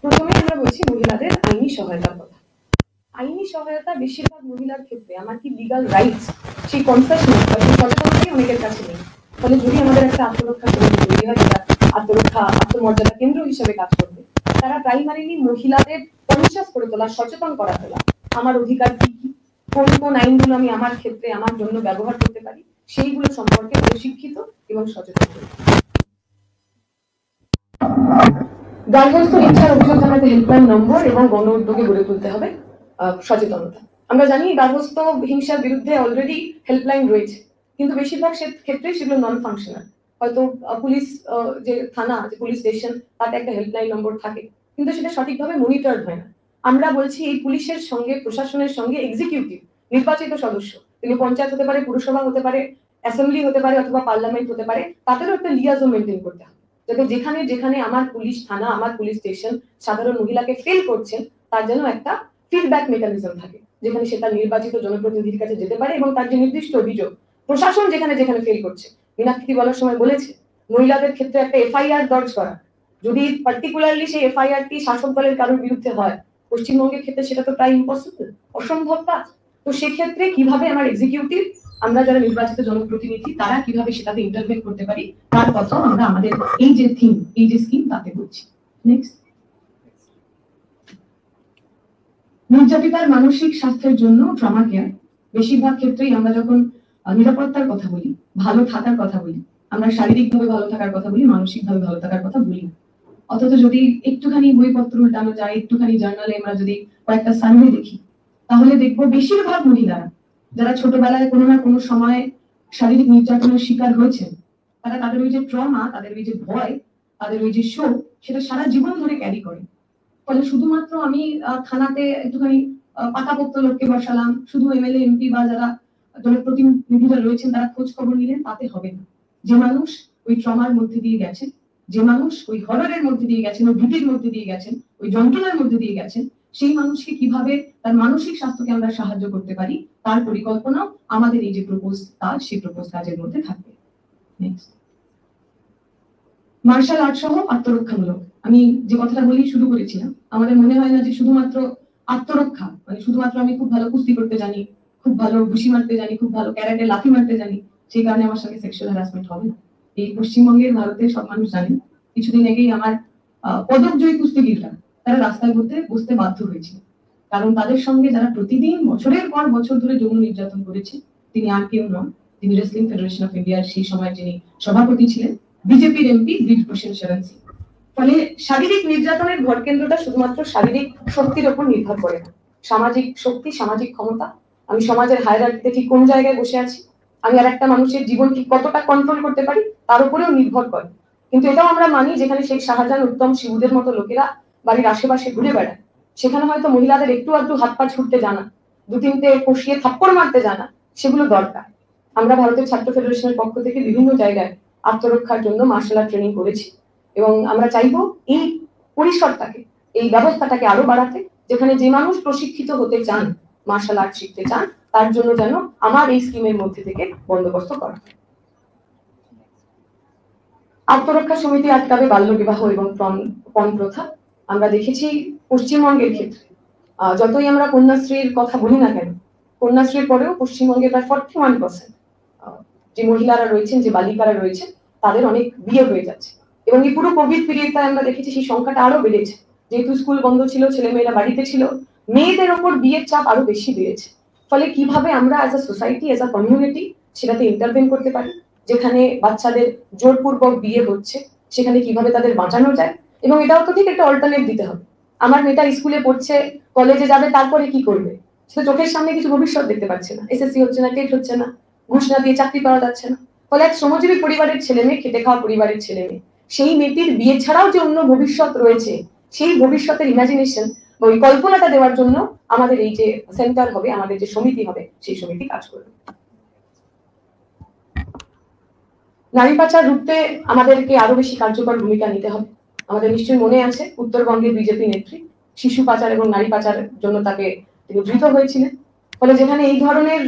প্রথমে আমরা বলছি মহিলাদের আইনি সহায়তার কথা। আইনি সহায়তা বেশিরভাগ মহিলার ক্ষেত্রে আমার কি লিগাল রাইটস, সেই কনসাসনেস বা সেই সচেতনতাই অনেকের কাছে নেই। ফলে যদি আমাদের একটা আত্মরক্ষা কেন্দ্র তৈরি হয়, যেটা আত্মরক্ষা, আত্মমর্যাদা কেন্দ্র হিসেবে কাজ করবে, তারা প্রাইমারিলি মহিলাদের কনসাস করে তোলা, সচেতন করা তোলা, আমার অধিকার কি কি, কোন কোন আইনগুলো আমি আমার ক্ষেত্রে আমার জন্য ব্যবহার করতে পারি, সেইগুলো সম্পর্কে প্রশিক্ষিত এবং সচেতন করে। গার্হস্থ্য হিংসার অভিযোগ জানাতে হেল্পলাইন নম্বর এবং গণ উদ্যোগে গড়ে তুলতে হবে সচেতনতা। আমরা জানি গার্হস্থ্য হিংসার বিরুদ্ধে অলরেডি হেল্পলাইন রয়েছে, কিন্তু বেশিরভাগ ক্ষেত্রে সেগুলো নন ফাংশনাল। হয়তো পুলিশ যে থানা, যে পুলিশ স্টেশন, তাতে একটা হেল্পলাইন নম্বর থাকে, কিন্তু সেটা সঠিকভাবে মনিটর হয় না। আমরা বলছি এই পুলিশের সঙ্গে, প্রশাসনের সঙ্গে এক্সিকিউটিভ নির্বাচিত সদস্য, তিনি পঞ্চায়েত হতে পারে, পুরসভা হতে পারে, অ্যাসেম্বলি হতে পারে, অথবা পার্লামেন্ট হতে পারে, তাদেরও একটা লিয়াজও মেনটেন করতে হবে, যাতে যেখানে যেখানে আমার পুলিশ থানা, আমার পুলিশ স্টেশন সাধারণ মহিলাকে ফেল করছেন, তার যেন একটা ফিডব্যাক মেকানিজম থাকে, যেখানে সে তার নির্বাচিত জনপ্রতিনিধির কাছে যেতে পারে এবং তার যে নির্দিষ্ট অভিযোগ প্রশাসন যেখানে যেখানে ফেল করছে। মীনাক্ষী বলার সময় বলেছে মহিলাদের ক্ষেত্রে একটা এফআইআর দর্জ করা, যদি পার্টিকুলারলি সেই এফআইআরটি শাসক দলের কারোর বিরুদ্ধে হয়, পশ্চিমবঙ্গের ক্ষেত্রে সেটা তো প্রায় ইম্পসিবল, অসম্ভব কাজ। তো সেক্ষেত্রে কিভাবে আমার এক্সিকিউটিভ, আমরা যারা নির্বাচিত জনপ্রতিনিধি, তারা কিভাবে সেটাতে ইন্টারভেন করতে পারি, তার কথা আমরা আমাদের এই যে থিম, এই যে স্কিম, তাতে বলছি। নেক্সট, নির্যাতিতার মানসিক স্বাস্থ্যের জন্য ট্রমা কেয়ার। বেশিরভাগ ক্ষেত্রেই আমরা যখন নিরাপত্তার কথা বলি, ভালো থাকার কথা বলি, আমরা শারীরিকভাবে ভালো থাকার কথা বলি, মানসিকভাবে ভালো থাকার কথা বলি না। অথচ যদি একটুখানি বইপত্র উল্টানো যায়, একটুখানি জার্নালে আমরা যদি কয়েকটা সার্ভে দেখি, তাহলে দেখবো বেশিরভাগ মহিলারা যারা ছোটবেলায় কোনো না কোনো সময় শারীরিক নির্যাতনের শিকার হয়েছেন, তারা তাদের ওই যে ট্রমা, তাদের ওই যে ভয়, তাদের ওই যে শোক, সেটা সারা জীবন ধরে ক্যারি করে। ফলে শুধুমাত্র আমি থানাতে একটুখানি পাকাপোক্ত লোককে বসালাম, শুধু এমএলএ এমপি বা যারা জনপ্রতিনিধিরা রয়েছেন তারা খোঁজ খবর নিলেন, তাতে হবে না। যে মানুষ ওই ট্রমার মধ্যে দিয়ে গেছেন, যে মানুষ ওই হররের মধ্যে দিয়ে গেছেন, ওই ভীতির মধ্যে দিয়ে গেছেন, ওই যন্ত্রণার মধ্যে দিয়ে গেছেন, সেই মানুষকে কিভাবে তার মানসিক স্বাস্থ্যকে আমরা সাহায্য করতে পারি, তার পরিকল্পনাও আমাদের এই যে প্রপোজ কাজ, সেই প্রপোজ কাজের মধ্যে থাকবে। নেক্সট, মার্শাল আর্ট সহ আত্মরক্ষামূলক। আমি যে কথাটা বলি শুরু করেছিলাম, আমাদের মনে হয় না যে শুধুমাত্র আত্মরক্ষা মানে শুধুমাত্র আমি খুব ভালো কুস্তি করতে জানি, খুব ভালো ঘুষি মারতে জানি, খুব ভালো ক্যারাটে লাফি মারতে জানি, সেই কারণে আমার সঙ্গে সেক্সুয়াল হ্যারাসমেন্ট হবে না। এই পশ্চিমবঙ্গের, ভারতের সব মানুষ জানেন। কিছুদিন আগেই আমার পদকজয়ী কুস্তিগিররা তারা রাস্তায় বসতে বাধ্য হয়েছিল, কারণ তাদের সঙ্গে যারা প্রতিদিন বছরের পর বছর ধরে যৌন নির্যাতন করেছে, তিনি আর কেউ নন, তিনি রেসলিং ফেডারেশন অফ ইন্ডিয়ার সেই সময় যিনি সভাপতি ছিলেন, বিজেপির এমপি ব্রিজভূষণ শরণ সিং। ফলে শারীরিক নির্যাতনের ভরকেন্দ্রটা শুধুমাত্র শারীরিক শক্তির উপর নির্ভর করে না, সামাজিক শক্তি, সামাজিক ক্ষমতা, আমি সমাজের হায়ারার্কিতে ঠিক কোন জায়গায় বসে আছি, আমি আর একটা মানুষের জীবন ঠিক কতটা কন্ট্রোল করতে পারি, তার উপরেও নির্ভর করে। কিন্তু এটাও আমরা মানি, যেখানে শেখ শাহজাহান, উত্তম শিবুদের মতো লোকেরা বাড়ির আশেপাশে ঘুরে বেড়ায়, সেখানে হয়তো মহিলাদের একটু আধটু হাত পা ছুটতে জানা, দু তিনটে কষিয়ে থাপ্পড় মারতে জানা, সেগুলো দরকার। আমরা ভারতের ছাত্র ফেডারেশনের পক্ষ থেকে বিভিন্ন জায়গায় আত্মরক্ষার জন্য মার্শাল আর্ট ট্রেনিং করেছি, এবং আমরা চাইবো এই পরিসরটাকে, এই ব্যবস্থাটাকে আরো বাড়াতে, যেখানে যে মানুষ প্রশিক্ষিত হতে চান, মার্শাল আর্ট শিখতে চান, তার জন্য যেন আমার এই স্কিমের মধ্যে থেকে বন্দোবস্ত করা। আত্মরক্ষা সমিতি আটকাবে বাল্য বিবাহ এবং পণ প্রথা। আমরা দেখেছি পশ্চিমবঙ্গের ক্ষেত্রে, যতই আমরা কন্যাশ্রীর কথা বলি না কেন, কন্যাশ্রীর পরেও পশ্চিমবঙ্গে প্রায় 41% যে মহিলারা রয়েছেন, যে বালিকারা রয়েছেন, তাদের অনেক বিয়ে হয়ে যাচ্ছে। এবং এই পুরো কোভিড পিরিয়ডটায় আমরা দেখেছি সেই সংখ্যাটা আরো বেড়েছে, যেহেতু স্কুল বন্ধ ছিল, ছেলেমেয়েরা বাড়িতে ছিল, মেয়েদের ওপর বিয়ের চাপ আরো বেশি বেড়েছে। ফলে কিভাবে আমরা as a society, as a community সেটাতে ইন্টারভেন করতে পারি, যেখানে বাচ্চাদের জোরপূর্বক বিয়ে হচ্ছে সেখানে কিভাবে তাদের বাঁচানো যায়, এবং এটাও তো ঠিক একটা অল্টারনেট দিতে হবে। আমার মেয়েটা স্কুলে পড়ছে, কলেজে যাবে, তারপরে কি করবে, সে চোখের সামনে কিছু ভবিষ্যৎ দেখতে পাচ্ছে না, এসএসসি হচ্ছে না, টেট হচ্ছে না, ঘুষ না দিয়ে চাকরি পাওয়া যাচ্ছে না। ফলে এক শ্রমজীবী পরিবারের ছেলে মেয়ে, খেটে খাওয়া পরিবারের ছেলে মেয়ে, সেই মেয়েটির বিয়ে ছাড়াও যে অন্য ভবিষ্যৎ রয়েছে, সেই ভবিষ্যতের ইমাজিনেশন, ওই কল্পনাটা দেওয়ার জন্য আমাদের এই যে সেন্টার হবে, আমাদের যে সমিতি হবে, সেই সমিতি কাজ করবে। নারী পাচার রুখতে আমাদেরকে আরো বেশি কার্যকর ভূমিকা নিতে হবে। আমাদের নিশ্চয়ই মনে আছে উত্তরবঙ্গের বিজেপি নেত্রী শিশু পাচার এবং নারী পাচারের জন্য তিনি ধৃত হয়েছিলেন। ফলে যেখানে এই ধরনের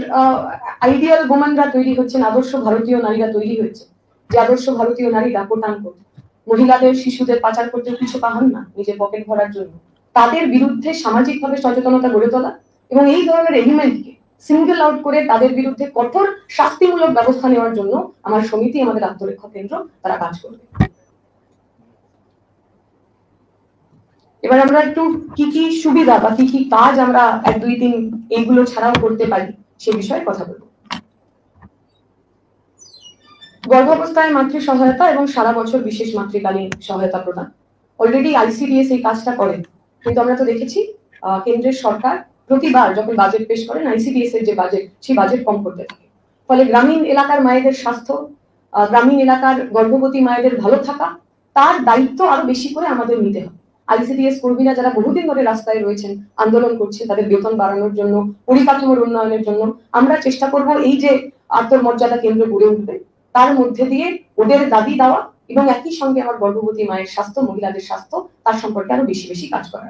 আইডিয়াল ওম্যানরা তৈরি হচ্ছেন, আদর্শ ভারতীয় নারীরা তৈরি হয়েছে, যে আদর্শ ভারতীয় নারীরা কোটান করতে মহিলাদের, শিশুদের পাচার করতে কিছু পাহান না নিজের পকেট ভরার জন্য, তাদের বিরুদ্ধে সামাজিকভাবে সচেতনতা গড়ে তোলা এবং এই ধরনের এলিমেন্টকে সিঙ্গেল আউট করে তাদের বিরুদ্ধে কঠোর শাস্তিমূলক ব্যবস্থা নেওয়ার জন্য আমার সমিতি, আমাদের আত্মরক্ষা কেন্দ্র, তারা কাজ করবে। এবার আমরা একটু কি কি সুবিধা বা কি কি কাজ আমরা 1-2-3 এইগুলো ছাড়াও করতে পারি সে বিষয়ে কথা বলবো। গর্ভাবস্থায় মাতৃ সহায়তা এবং সারা বছর বিশেষ মাতৃকালীন সহায়তা প্রদান। অলরেডি আইসিডিএস এই কাজটা করেন, কিন্তু আমরা তো দেখেছি কেন্দ্রের সরকার প্রতিবার যখন বাজেট পেশ করেন, আইসিডিএস এর যে বাজেট, সেই বাজেট কম করতে থাকে। ফলে গ্রামীণ এলাকার মায়েদের স্বাস্থ্য, গ্রামীণ এলাকার গর্ভবতী মায়েদের ভালো থাকা, তার দায়িত্ব আরো বেশি করে আমাদের নিতে হবে। আইসিডিএস কর্মীরা যারা বহুদিন ধরে রাস্তায় রয়েছেন, আন্দোলন করছেন তাদের বেতন বাড়ানোর জন্য, পরিকাঠামোর উন্নয়নের জন্য, আমরা চেষ্টা করব এই যে আত্মমর্যাদা কেন্দ্র গড়ে উঠবে তার মধ্যে দিয়ে ওদের দাবি দেওয়া এবং একই সঙ্গে আমার গর্ভবতী মায়ের স্বাস্থ্য, মহিলাদের স্বাস্থ্য তার সম্পর্কে আরো বেশি বেশি কাজ করা।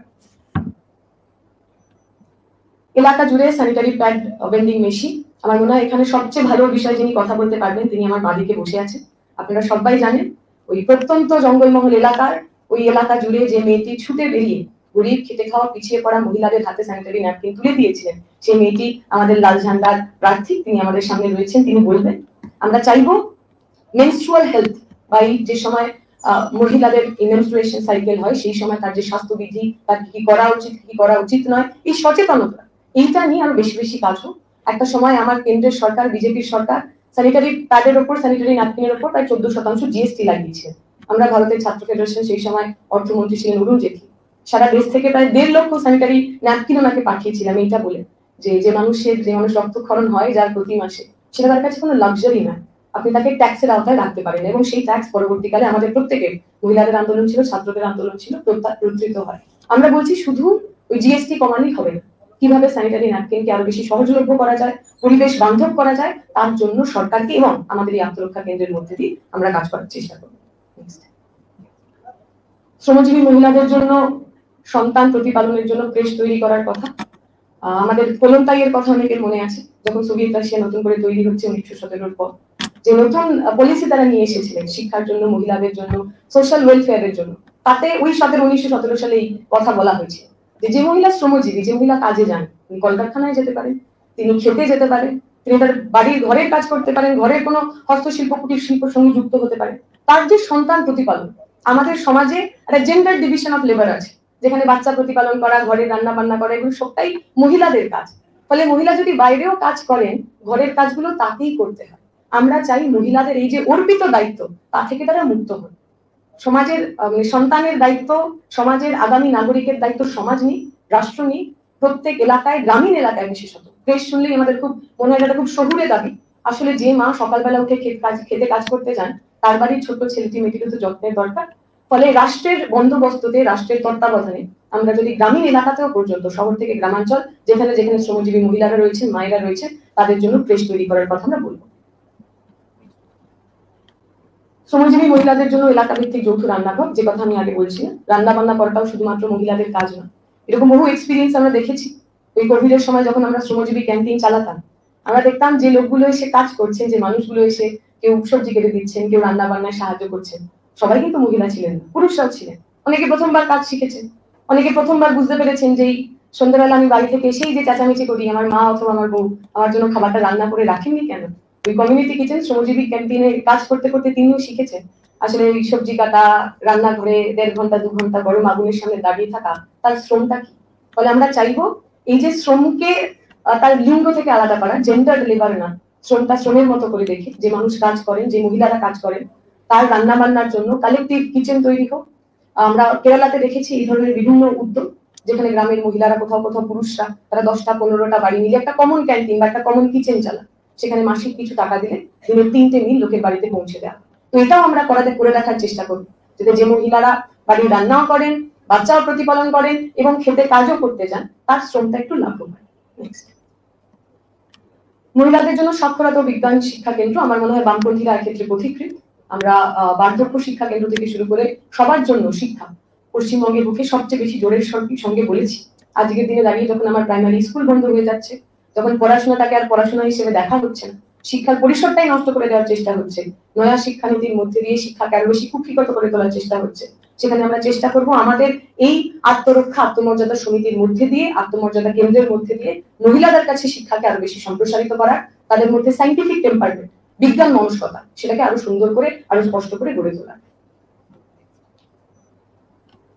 এলাকা জুড়ে স্যানিটারি প্যাড ভেন্ডিং মেশিন, আমার মনে হয় এখানে সবচেয়ে ভালো বিষয় যিনি কথা বলতে পারবেন তিনি আমার বাদিকে বসে আছেন। আপনারা সবাই জানেন ওই প্রত্যন্ত জঙ্গলমহল এলাকার ওই এলাকা জুড়ে যে মেয়েটি ছুটে বেরিয়ে গরিব, খেটে খাওয়া, পিছিয়ে পড়া মহিলাদের হাতে স্যানিটারি ন্যাপকিন তুলে দিয়েছিলেন, সেই মেয়েটি আমাদের লাল ঝান্ডার প্রার্থী, তিনি আমাদের সামনে রয়েছেন, তিনি বলবেন। আমরা চাইবো মেনস্ট্রুয়াল হেলথ বা যে সময় মহিলাদের মেনস্ট্রুয়েশন সাইকেল হয় সেই সময় তার যে স্বাস্থ্যবিধি, তার কি করা উচিত কি করা উচিত নয়, এই সচেতনতা এইটা নিয়ে আরো বেশি বেশি কাজ হোক। একটা সময় আমার কেন্দ্রের সরকার, বিজেপির সরকার স্যানিটারি প্যাডের ওপর, স্যানিটারি ন্যাপকিনের ওপর প্রায় 14% জিএসটি লাগিয়েছিলেন। আমরা ভারতের ছাত্র ফেডারেশন, সেই সময় অর্থমন্ত্রী ছিলেন অরুণ জেটলি, সারা দেশ থেকে প্রায় 1.5 লক্ষ স্যানিটারি ন্যাপকিন ওনাকে পাঠিয়েছিলাম এইটা বলে যে মানুষ রক্তক্ষরণ হয় যার প্রতি মাসে, সেটা তার কাছে কোনো লাক্সারি না, আপনি তাকে ট্যাক্সের আওতায় রাখতে পারেন এবং সেই ট্যাক্স পরবর্তীকালে আমাদের প্রত্যেকের, মহিলাদের আন্দোলন ছিল, ছাত্রদের আন্দোলন ছিল, প্রত্যুত্থিত হয়। আমরা বলছি শুধু ওই জিএসটি কমানোই হবে না, কিভাবে স্যানিটারি ন্যাপকিনকে আরো বেশি সহজলভ্য করা যায়, পরিবেশ বান্ধব করা যায়, তার জন্য সরকারকে এবং আমাদের এই আত্মরক্ষা কেন্দ্রের মধ্যে দিয়ে আমরা কাজ করার চেষ্টা করব। শ্রমজীবী মহিলাদের জন্য সন্তান প্রতিপালনের জন্য ক্রেশ তৈরি করার কথা, আমাদের কোলন্তাইয়ের কথা অনেকের মনে আছে, যখন সোভিয়েত রাশিয়া নতুন করে তৈরি হচ্ছে 1917 পর, যে নতুন পলিসি তারা নিয়ে এসেছিলেন শিক্ষার জন্য, মহিলাদের জন্য, সোশ্যাল ওয়েলফেয়ারের জন্য, তাতে ওই 1917 সালে এই কথা বলা হয়েছে যে মহিলা শ্রমজীবী, যে মহিলা কাজে যান, তিনি কলকারখানায় যেতে পারেন, তিনি খেতে যেতে পারেন, তিনি তার বাড়ির ঘরের কাজ করতে পারেন, ঘরের কোনো হস্তশিল্প, কুটির শিল্পের সঙ্গে যুক্ত হতে পারেন, তার যে সন্তান প্রতিপালন, আমাদের সমাজে একটা জেন্ডার ডিভিশন অফ লেবার আছে, যেখানে বাচ্চা প্রতিপালন করা, ঘরে রান্না বান্না করা, এগুলো সবটাই মহিলাদের কাজ। ফলে মহিলা যদি বাইরেও কাজ করেন, ঘরের কাজগুলো তাকেই করতে হয়। আমরা চাই মহিলাদের এই যে অর্পিত দায়িত্ব, তা থেকে তারা মুক্ত হন। সমাজের সন্তানের দায়িত্ব, সমাজের আগামী নাগরিকের দায়িত্ব সমাজ নিক, রাষ্ট্র নিক, প্রত্যেক এলাকায়, গ্রামীণ এলাকায় বিশেষত। বেশ শুনলেই আমাদের খুব মনে হয় এটা খুব শহুরে দাবি। আসলে যে মা সকালবেলা উঠে খেতে কাজ করতে যান, তার বাড়ির ছোট্ট ছেলেটি মেয়েটির তো যত্নের দরকার। ফলে রাষ্ট্রের বন্দোবস্ততে, রাষ্ট্রের তত্ত্বাবধানে আমরা যদি গ্রামীণ এলাকাতেও পর্যন্ত, শহর থেকে গ্রামাঞ্চল, যেখানে যেখানে শ্রমজীবী মহিলারা রয়েছেন, মায়েরা রয়েছেন, তাদের জন্য ক্রেশ তৈরি করার কথা আমরা বলবো। শ্রমজীবী মহিলাদের জন্য এলাকা ভিত্তিক যৌথ রান্নাঘর, যে কথা আমি আগে বলছিলাম, রান্না বান্না করাটাও শুধুমাত্র মহিলাদের কাজ না, এরকম বহু এক্সপিরিয়েন্স আমরা দেখেছি। এই কোভিডের সময় যখন আমরা শ্রমজীবী ক্যাম্পিং চালাতাম, আমরা দেখতাম যে লোকগুলো এসে কাজ করছেন, যে মানুষগুলো এসে কেউ সবজি কেটে দিচ্ছেন, কেউ রান্না বান্নায় সাহায্য করছেন, সবাই কিন্তু মহিলা ছিলেন, পুরুষরাও ছিলেন। অনেকে প্রথমবার কাজ শিখেছেন, অনেকে প্রথমবার বুঝতে পেরেছেন যে সন্ধ্যাবেলা আমি বাড়ি থেকে এসেই যে চেঁচামেচি করি, আমার মা অথবা আমার বউ আমার জন্য খাবারটা রান্না করে রাখেননি কেন। ওই কমিউনিটি কিচেন, শ্রমজীবী ক্যান্টিনে কাজ করতে করতে তিনিও শিখেছেন আসলে এই সবজি কাটা, রান্নাঘরে 1.5 ঘন্টা 2 ঘন্টা গরম আগুনের সামনে দাঁড়িয়ে থাকা, তার শ্রমটা কি। ফলে আমরা চাইবো এই যে শ্রমকে তার লিঙ্গ থেকে আলাদা করা, জেন্ডার লেবার না, শ্রমটা শ্রমের মতো করে দেখে যে মানুষ কাজ করেন, যে মহিলারা কাজ করেন, তার রান্না বান্নার জন্য কালেকটিভ কিচেন তৈরি হোক। আমরা কেরালাতে দেখেছি এই ধরনের বিভিন্ন উদ্যোগ, যেখানে গ্রামের মহিলারা, কোথাও কোথাও পুরুষরা, তারা 10টা 15টা বাড়ি মিলে একটা কমন ক্যান্টিন বা একটা কমন কিচেন চালান, সেখানে মাসিক কিছু টাকা দিলে দিনে 3টে মিল লোকের বাড়িতে পৌঁছে দেওয়া। তো এটাও আমরা করে রাখার চেষ্টা করব, যাতে যে মহিলারা বাড়ির রান্নাও করেন, বাচ্চাও প্রতিপালন করেন এবং খেতে কাজও করতে যান, তার শ্রমটা একটু লাঘব হয়। মহিলাদের জন্য সাক্ষরতা ও বিজ্ঞান শিক্ষা কেন্দ্র, আমার মনে হয় বামপন্থীরা এক্ষেত্রে পথিকৃৎ। আমরা বার্ধক্য শিক্ষা কেন্দ্র থেকে শুরু করে সবার জন্য শিক্ষা, পশ্চিমবঙ্গের বুকে সবচেয়ে বেশি জোরের সঙ্গে বলেছি। আজকের দিনে দাঁড়িয়ে যখন আমার প্রাইমারি স্কুল বন্ধ হয়ে যাচ্ছে, যখন পড়াশোনাটাকে আর পড়াশোনা হিসেবে দেখা হচ্ছে না, শিক্ষার পরিসরটাই নষ্ট করে দেওয়ার চেষ্টা হচ্ছে, নয়া শিক্ষানীতির মধ্যে দিয়ে শিক্ষাকে আরো বেশি কুক্ষিগত করে তোলার চেষ্টা হচ্ছে, সেখানে আমরা চেষ্টা করব আমাদের এই আত্মরক্ষা, আত্মমর্যাদা সমিতির মধ্যে দিয়ে, আত্মমর্যাদা কেন্দ্রের মধ্যে দিয়ে মহিলাদের কাছে শিক্ষাকে আরো বেশি সম্প্রসারিত করার, তাদের মধ্যে সাইন্টিফিক টেম্পারমেন্ট, বিজ্ঞান মনস্কতা, সেটাকে আরো সুন্দর করে, আরো স্পষ্ট করে গড়ে তোলা।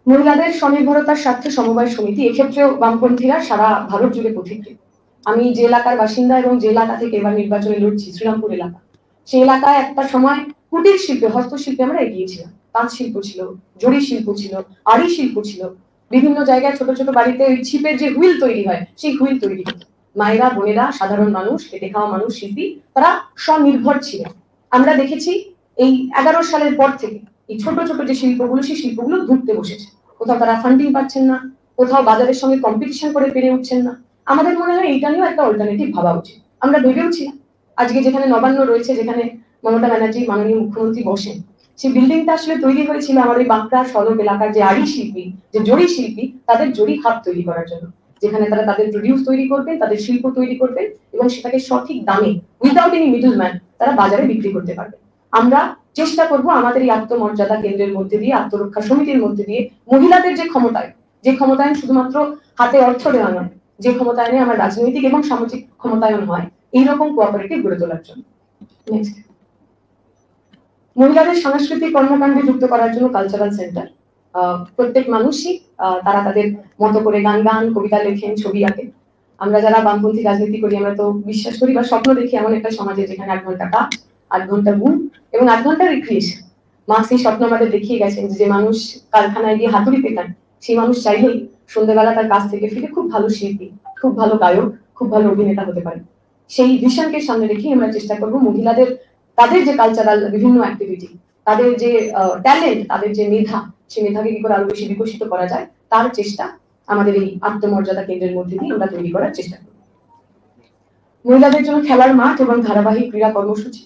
মহিলাদের স্বনির্ভরতার স্বার্থে সমবায় সমিতি, এক্ষেত্রেও বামপন্থীরা সারা ভারত জুড়ে পথিকৃৎ। আমি যে এলাকার বাসিন্দা এবং যে এলাকা থেকে এবার নির্বাচনে লড়ছি, শ্রীরামপুর এলাকা, সেই এলাকায় একটা সময় কুটির শিল্পে, হস্তশিল্পে আমরা এগিয়েছিলাম। তাঁত শিল্প ছিল, জড়ি শিল্প ছিল, আড়ি শিল্প ছিল, বিভিন্ন জায়গায় ছোট ছোট বাড়িতে ওই ছিপের যে হুইল তৈরি হয়, সেই হুইল তৈরি হতো। মায়েরা, বোনেরা, সাধারণ মানুষ, খেটে খাওয়া মানুষ, শিল্পী, তারা স্বনির্ভর ছিলেন। আমরা দেখেছি এই 11 সালের পর থেকে এই ছোট ছোট যে শিল্পগুলো, সেই শিল্পগুলো ধুঁকতে বসেছে। কোথাও তারা ফান্ডিং পাচ্ছেন না, কোথাও বাজারের সঙ্গে কম্পিটিশন করে পেরে উঠছেন না। আমাদের মনে হয় এইটা নিয়েও একটা অল্টারনেটিভ ভাবা উচিত। আমরা ভেবেওছি আজকে যেখানে নবান্ন রয়েছে, যেখানে মমতা ব্যানার্জি মাননীয় মুখ্যমন্ত্রী বসেন, সেই বিল্ডিংটা আসলে তৈরি হয়েছিল আমাদের বাঁকুড়া সদর এলাকার যে আড়ি শিল্পী, যে জড়ি শিল্পী, তাদের জড়ি হাত তৈরি করার জন্য, যেখানে তারা তাদের প্রডিউস তৈরি করবেন, তাদের শিল্প তৈরি করবেন এবং সেটাকে সঠিক দামে উইদাউট এনি মিডল ম্যান তারা বাজারে বিক্রি করতে পারবে। আমরা চেষ্টা করব আমাদের এই আত্মমর্যাদা কেন্দ্রের মধ্যে দিয়ে, আত্মরক্ষা সমিতির মধ্যে দিয়ে মহিলাদের যে ক্ষমতায়ন শুধুমাত্র হাতে অর্থ দেওয়া নয়, যে ক্ষমতায়নে আমার রাজনৈতিক এবং সামাজিক ক্ষমতায়ন হয়, এইরকম কোঅপারেটিভ গড়ে তোলার জন্য। নেক্সট, মহিলাদের সাংস্কৃতিক কর্মকাণ্ডে যুক্ত করার জন্য কালচারাল সেন্টার। প্রত্যেক মানুষই তারা তাদের মতো করে গান, কবিতা লেখেন, ছবি আঁকেন। আমরা যারা বামপন্থী রাজনীতি করি, আমরা তো বিশ্বাস করি বা স্বপ্ন দেখি এমন একটা সমাজে যেখানে 8 ঘন্টা কাজ, 8 ঘন্টা ঘুম এবং 8 ঘন্টা রিক্রিয়েশন। মার্কস এই স্বপ্ন আমাদের দেখিয়ে গেছেন যে মানুষ কারখানায় গিয়ে হাতুড়ি পেটান, সেই মানুষ চাইলেই সন্ধ্যেবেলা তার কাজ থেকে ফিরে খুব ভালো শিল্পী, খুব ভালো গায়ক, খুব ভালো অভিনেতা হতে পারে। সেই ভিশনকে সামনে রেখে আমরা চেষ্টা করব মহিলাদের তাদের যে কালচারাল বিভিন্ন অ্যাক্টিভিটি, তাদের যে ট্যালেন্ট, তাদের যে মেধা, সেই মেধাকে কি করে আরো বেশি বিকশিত করা যায় তার চেষ্টা আমাদের এই আত্মমর্যাদা কেন্দ্রের মধ্যে দিয়ে আমরা তৈরি করার চেষ্টা করব। মহিলাদের জন্য খেলার মাঠ এবং ধারাবাহিক ক্রীড়া কর্মসূচি।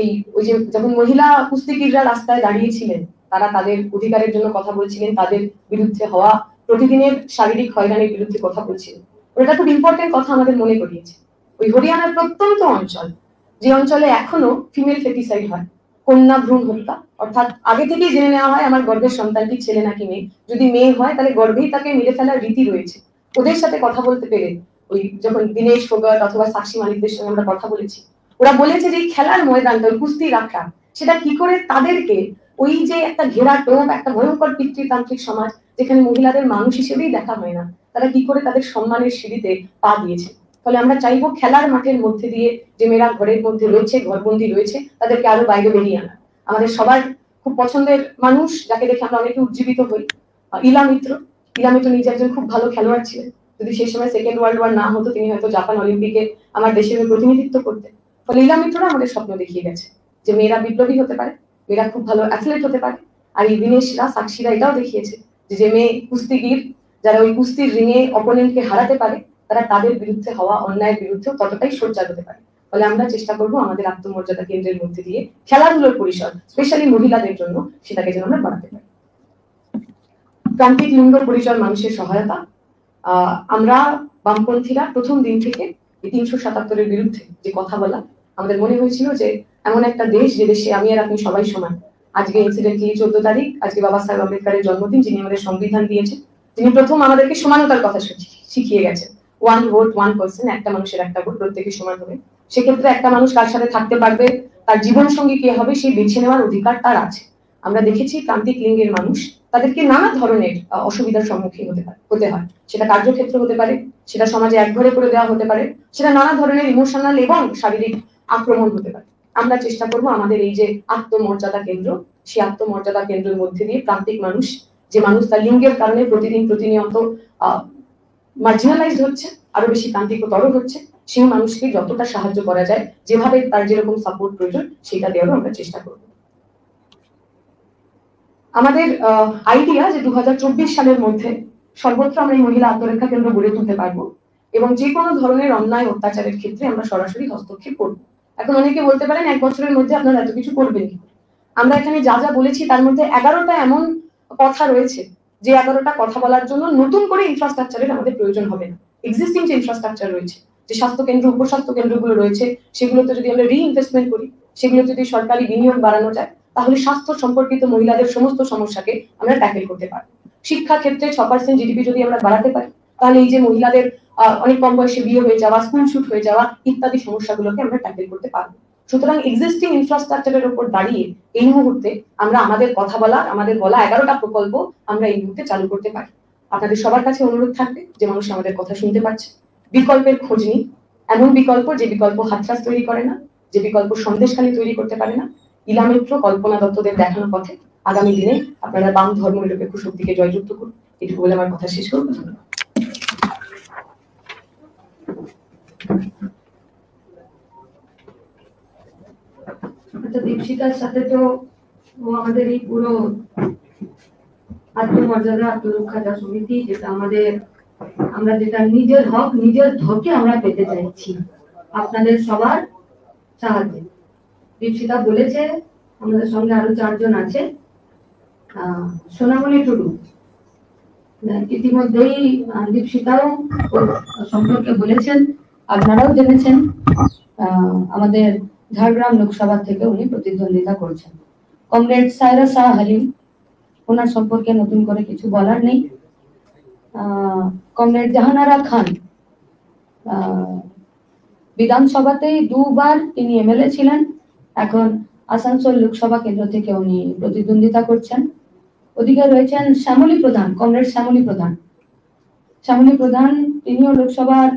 এই ওই যে যখন মহিলা কুস্তিগীররা রাস্তায় দাঁড়িয়েছিলেন, তারা তাদের অধিকারের জন্য কথা বলছিলেন, তাদের বিরুদ্ধে হওয়া প্রতিদিনের শারীরিক হয়রানির বিরুদ্ধে কথা বলছিলেন। ওটা খুব ইম্পর্টেন্ট কথা আমাদের মনে করিয়েছে। ওই হরিয়ানার প্রত্যন্ত অঞ্চল, যে অঞ্চলে এখনো ফিমেল ফেটিসাইড হয়, কন্যা ভ্রূণ হত্যা, অর্থাৎ আগে থেকেই জেনে নেওয়া হয় আমার গর্ভের সন্তানটি ছেলে নাকি মেয়ে, যদি মেয়ে হয় তাহলে গর্ভেই তাকে মেরে ফেলার রীতি রয়েছে। ওদের সাথে কথা বলতে পেরে, ওই যখন দীনেশ ফোগাট অথবা সাক্ষী মালিকদের সঙ্গে আমরা কথা বলেছি, ওরা বলেছে যে খেলার ময়দানটা, ওই কুস্তির আখড়া, সেটা কি করে তাদেরকে ওই যে একটা ঘেরা টোপ, একটা ভয়ঙ্কর পিতৃতান্ত্রিক সমাজ যেখানে মহিলাদের মানুষ হিসেবেই দেখা হয় না, তারা কি করে তাদের সম্মানের সিঁড়িতে পা দিয়েছে। ফলে আমরা চাইবো খেলার মাঠের মধ্যে দিয়ে যে মেয়েরা ঘরের মধ্যে রয়েছে, ঘরবন্দি রয়েছে, তাদেরকে আরো বাইরে বেরিয়ে আনা। আমাদের সবার খুব পছন্দের মানুষ, যাকে দেখে আমরা অনেকে উজ্জীবিত হই, ইলা মিত্র নিজে একজন খুব ভালো খেলোয়াড় ছিলেন। যদি সেই সময় সেকেন্ড ওয়ার্ল্ড ওয়ার না হতো, তিনি হয়তো জাপান অলিম্পিকে আমার দেশের প্রতিনিধিত্ব করতেন। ফলে ইলা মিত্ররা আমাদের স্বপ্ন দেখিয়ে গেছে যে মেয়েরা বিপ্লবী হতে পারে, মেয়েরা খুব ভালো অ্যাথলেট হতে পারে। আর এই দীনেশরা, সাক্ষীরা এটাও দেখিয়েছে যে মেয়ে কুস্তিগীর যারা ওই কুস্তির রিঙে অপোনেন্টকে হারাতে পারে, তারা তাদের বিরুদ্ধে হওয়া অন্যায়ের বিরুদ্ধে ততটাই সোচ্চার হতে পারে। ফলে আমরা চেষ্টা করবো আমাদের আত্মমর্যাদা কেন্দ্রের মধ্যে দিয়ে খেলাধুলোর পরিসর, স্পেশালি মহিলাদের জন্য, সেটাকে যেন আমরা বাড়াতে পারি। প্রান্তিক লিঙ্গ পরিচয় মানুষের সহায়তা। আমরা বামপন্থীরা প্রথম দিন থেকে এই 377-এর বিরুদ্ধে যে কথা বলা, আমাদের মনে হয়েছিল যে এমন একটা দেশ, যে দেশে আমি আর আপনি সবাই সমান। আজকে ইনসিডেন্টলি 14 তারিখ, আজকে বাবা সাহেব আম্বেদকরের জন্মদিন, যিনি আমাদের সংবিধান দিয়েছেন, যিনি প্রথম আমাদেরকে সমানতার কথা শিখিয়ে গেছেন। 1 ভোট 1 পার্সন, একটা মানুষের একটা ভোট, প্রত্যেকে সমান হবে। সেক্ষেত্রে একটা মানুষ কার সাথে থাকতে পারবে, তার জীবন সঙ্গী কে হবে, সেই বেছে নেওয়ার অধিকার তার আছে। আমরা দেখেছি প্রান্তিক লিঙ্গের মানুষ, তাদেরকে নানা ধরনের অসুবিধার সম্মুখীন হতে হয়। সেটা কার্যক্ষেত্র হতে পারে, সেটা সমাজে একঘরে করে দেওয়া হতে পারে, সেটা নানা ধরনের ইমোশনাল এবং শারীরিক আক্রমণ হতে পারে। আমরা চেষ্টা করব আমাদের এই যে আত্মমর্যাদা কেন্দ্র, সেই আত্মমর্যাদা কেন্দ্রের মধ্যে দিয়ে প্রান্তিক মানুষ, যে মানুষ তার লিঙ্গের কারণে প্রতিনিয়ত মার্জিনালাইজড হচ্ছে, আরো বেশি প্রান্তিকতর হচ্ছে, সেই মানুষকে যতটা সাহায্য করা যায়, যেভাবে তার যেরকম সাপোর্ট প্রয়োজন, সেটা দেওয়ারও আমরা চেষ্টা করব। আমাদের আইডিয়া যে 2024 সালের মধ্যে সর্বত্র আমরা এই মহিলা আত্মরক্ষা কেন্দ্র গড়ে তুলতে পারবো এবং যে কোনো ধরনের অন্যায় অত্যাচারের ক্ষেত্রে আমরা সরাসরি হস্তক্ষেপ করব। এখন অনেকে বলতে পারেন 1 বছরের মধ্যে আপনারা এত কিছু করবেন কি? আমরা এখানে যা যা বলেছি তার মধ্যে 11টা এমন কথা রয়েছে যে 11টা কথা বলার জন্য নতুন করে ইনফ্রাস্ট্রাকচারের আমাদের প্রয়োজন হবে না। এক্সিস্টিং যে ইনফ্রাস্ট্রাকচার রয়েছে, যে স্বাস্থ্য কেন্দ্র, উপস্বাস্থ্য কেন্দ্রগুলো রয়েছে, সেগুলোতে যদি আমরা রিইনভেস্টমেন্ট করি, সেগুলো যদি সরকারি বিনিয়োগ বাড়ানো যায়, তাহলে স্বাস্থ্য সম্পর্কিত মহিলাদের সমস্ত সমস্যাকে আমরা ট্যাকেল করতে পারবো। শিক্ষা ক্ষেত্রে 6% জিডিপি যদি আমরা বাড়াতে পারি, তাহলে এই যে মহিলাদের অনেক কম বয়সে বিয়ে হয়ে যাওয়া, স্কুল শুট হয়ে যাওয়া ইত্যাদি সমস্যাগুলোকে আমরা ট্যাকেল করতে পারবো। সুতরাং এক্সিস্টিং ইনফ্রাস্ট্রাকচারের উপর দাঁড়িয়ে এই মুহূর্তে আমরা আমাদের কথা বলা, আমাদের বলা 11টা প্রকল্প আমরা এই মুহূর্তে চালু করতে পারি। আপনাদের সবার কাছে অনুরোধ থাকবে যে মানুষ আমাদের কথা শুনতে পাচ্ছে, বিকল্পের খোঁজ নিই। এমন বিকল্প যে বিকল্প হাতরাস তৈরি করে না, যে বিকল্প সন্দেশখালী তৈরি করতে পারে না। ইলা মিত্র, কল্পনা দত্তদের দেখানো পথে আগামী দিনে আপনারা বাম ধর্ম নিরপেক্ষ শক্তিকে জয়যুক্ত করুন। এটুকু বলে আমার কথা শেষ করবো। ধন্যবাদ। আচ্ছা, দীপশিকার সাথে তো ও আমাদের এই পুরো আত্মমর্যাদা আত্মরক্ষা যা সমিতি, যেটা আমাদের, আমরা যেটা নিজের হক নিজের ধকে আমরা পেতে চাইছি আপনাদের সবার সাহায্যে। দীপশিতা বলেছে আমাদের সঙ্গে আরো 4 জন আছে। সোনামণি টুডু ইতিমধ্যেই দীপশিতাও সম্পর্কে বলেছেন, আপনারাও জেনেছেন। আমাদের ঝাড়গ্রাম লোকসভা থেকে উনি প্রতিদ্বন্দ্বিতা করছেন। কমরেড সায়রা শাহ হালিম, ওনার সম্পর্কে নতুন করে কিছু বলার নেই। কমরেড জাহানারা খান, বিধানসভাতে 2 বার তিনি এমএলএ ছিলেন, এখন আসানসোল লোকসভা কেন্দ্র থেকে উনি প্রতিদ্বন্দ্বিতা করছেন। ওদিকে রয়েছেন শ্যামলী প্রধান, কমরেড শ্যামলী প্রধান। শ্যামলী প্রধান তিনিও লোকসভার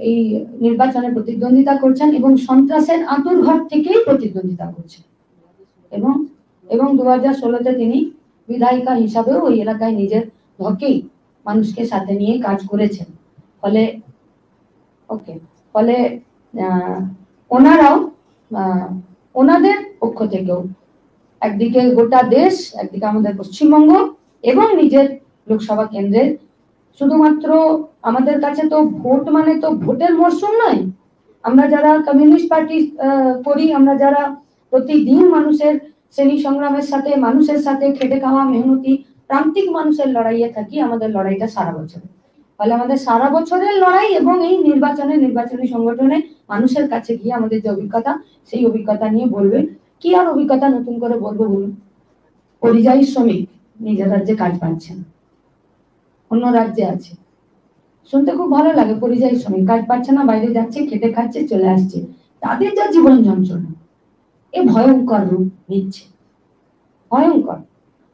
এই নির্বাচনে প্রতিদ্বন্দ্বিতা করছেন এবং সন্ত্রাসের আঁতুড়ঘর থেকেই প্রতিদ্বন্দ্বিতা করছেন এবং 2016-তে তিনি বিধায়িকা হিসাবেও ওই এলাকায় নিজের হকেই মানুষকে সাথে নিয়ে কাজ করেছেন। ফলে ওনারাও ওনাদের পক্ষ থেকেও একদিকে গোটা দেশ, একদিকে আমাদের পশ্চিমবঙ্গ এবং নিজের লোকসভা কেন্দ্রের, শুধুমাত্র আমাদের কাছে তো ভোট মানে তো ভোটের মরশুম নয়। আমরা যারা কমিউনিস্ট পার্টি করি, আমরা যারা প্রতিদিন মানুষের শ্রেণী সংগ্রামের সাথে, মানুষের সাথে খেটে খাওয়া মেহনতি প্রান্তিক মানুষের লড়াইয়ে থাকি, আমাদের লড়াইটা সারা বছর। ফলে আমাদের সারা বছরের লড়াই এবং এই নির্বাচনী সংগঠনে মানুষের কাছে গিয়ে আমাদের যে অভিজ্ঞতা, সেই অভিজ্ঞতা নিয়ে বলবে। কি আর অভিজ্ঞতা নতুন করে বলবো বলুন? পরিযায়ী শ্রমিক নিজের রাজ্যে কাজ পাচ্ছে না, অন্য রাজ্যে আছে, শুনতে খুব ভালো লাগে। পরিযায়ী শ্রমিক কাজ পাচ্ছে না, বাইরে যাচ্ছে, খেটে খাচ্ছে, চলে আসছে, তাদের যা জীবন যন্ত্রণা এ ভয়ঙ্কর রূপ নিচ্ছে, ভয়ঙ্কর।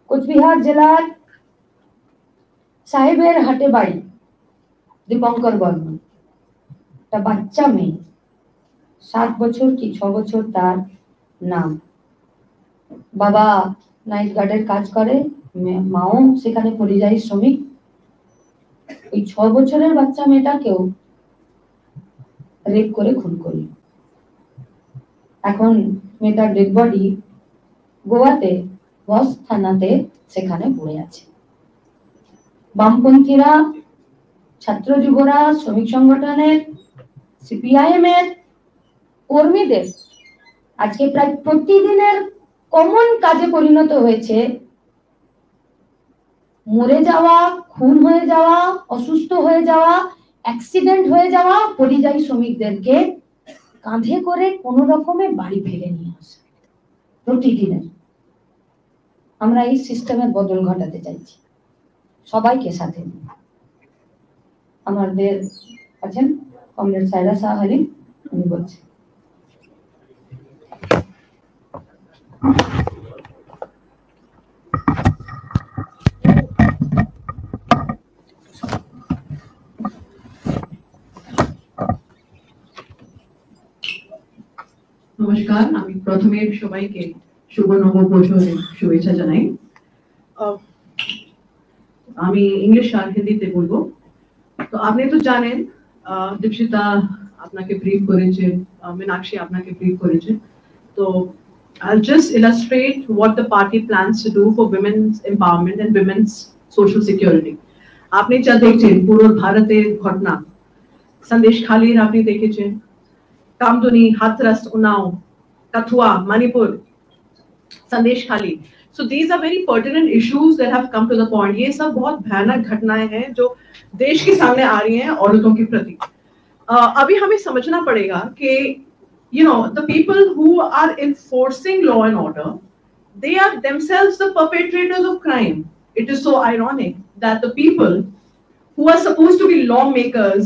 কোচবিহার জেলার সাহেবের হাটে বাড়ি দীপঙ্কর বর্মন, একটা বাচ্চা মেয়ে, 7 বছর কি 6 বছর তার নাম। বাবা নাইট গার্ডের কাজ করে, মাও সেখানে পরিযায়ী শ্রমিক। ওই 6 বছরের বাচ্চা মেয়েটাকেও রেপ করে খুন করল। এখন মেয়েটার ডেড বডি গোয়াতে বস থানাতে সেখানে পড়ে আছে। বামপন্থীরা, ছাত্র যুবরা, শ্রমিক সংগঠনের, সিপিআইএম এর কর্মীদের আজকে প্রায় প্রতিদিনের কমন কাজে পরিণত হয়েছে মরে যাওয়া, খুন হয়ে যাওয়া, অসুস্থ হয়ে যাওয়া, অ্যাক্সিডেন্ট হয়ে যাওয়া পরিযায়ী শ্রমিকদেরকে কাঁধে করে কোন রকমে বাড়ি ফেলে নিয়ে আসা প্রতিদিনের। আমরা এই সিস্টেমের বদল ঘটাতে চাইছি, সবাইকে সাথে নিয়ে। আমাদের আছেন কমরেড সায়রা শাহ হালিম, উনি বলছেন। নমস্কার, আমি প্রথমে সবাইকে শুভ নববর্ষের শুভেচ্ছা জানাই। আমি ইংলিশ আর হিন্দিতে বলবো। তো আপনি তো জানেন, দীপশিতা আপনাকে ব্রিফ করেছে, মীনাক্ষী আপনাকে ব্রিফ করেছে। তো I'll just illustrate what the party plans to do for women's empowerment and women's social security. আপনি যা দেখছেন পুরো ভারতের ঘটনা, সন্দেশখালীর আপনি দেখেছেন, Kamduni, Hathras, Unnao, কাথুয়া, Manipur, Sandeshkhali. So these are very pertinent issues that have come to the point. ये सब बहुत भयानक घटनाएं हैं जो देश के सामने आ रही हैं औरतों के प्रति. अभी हमें समझना पड़ेगा कि the people who are enforcing law and order, they are themselves the perpetrators of crime. It is so ironic that the people who are supposed to be lawmakers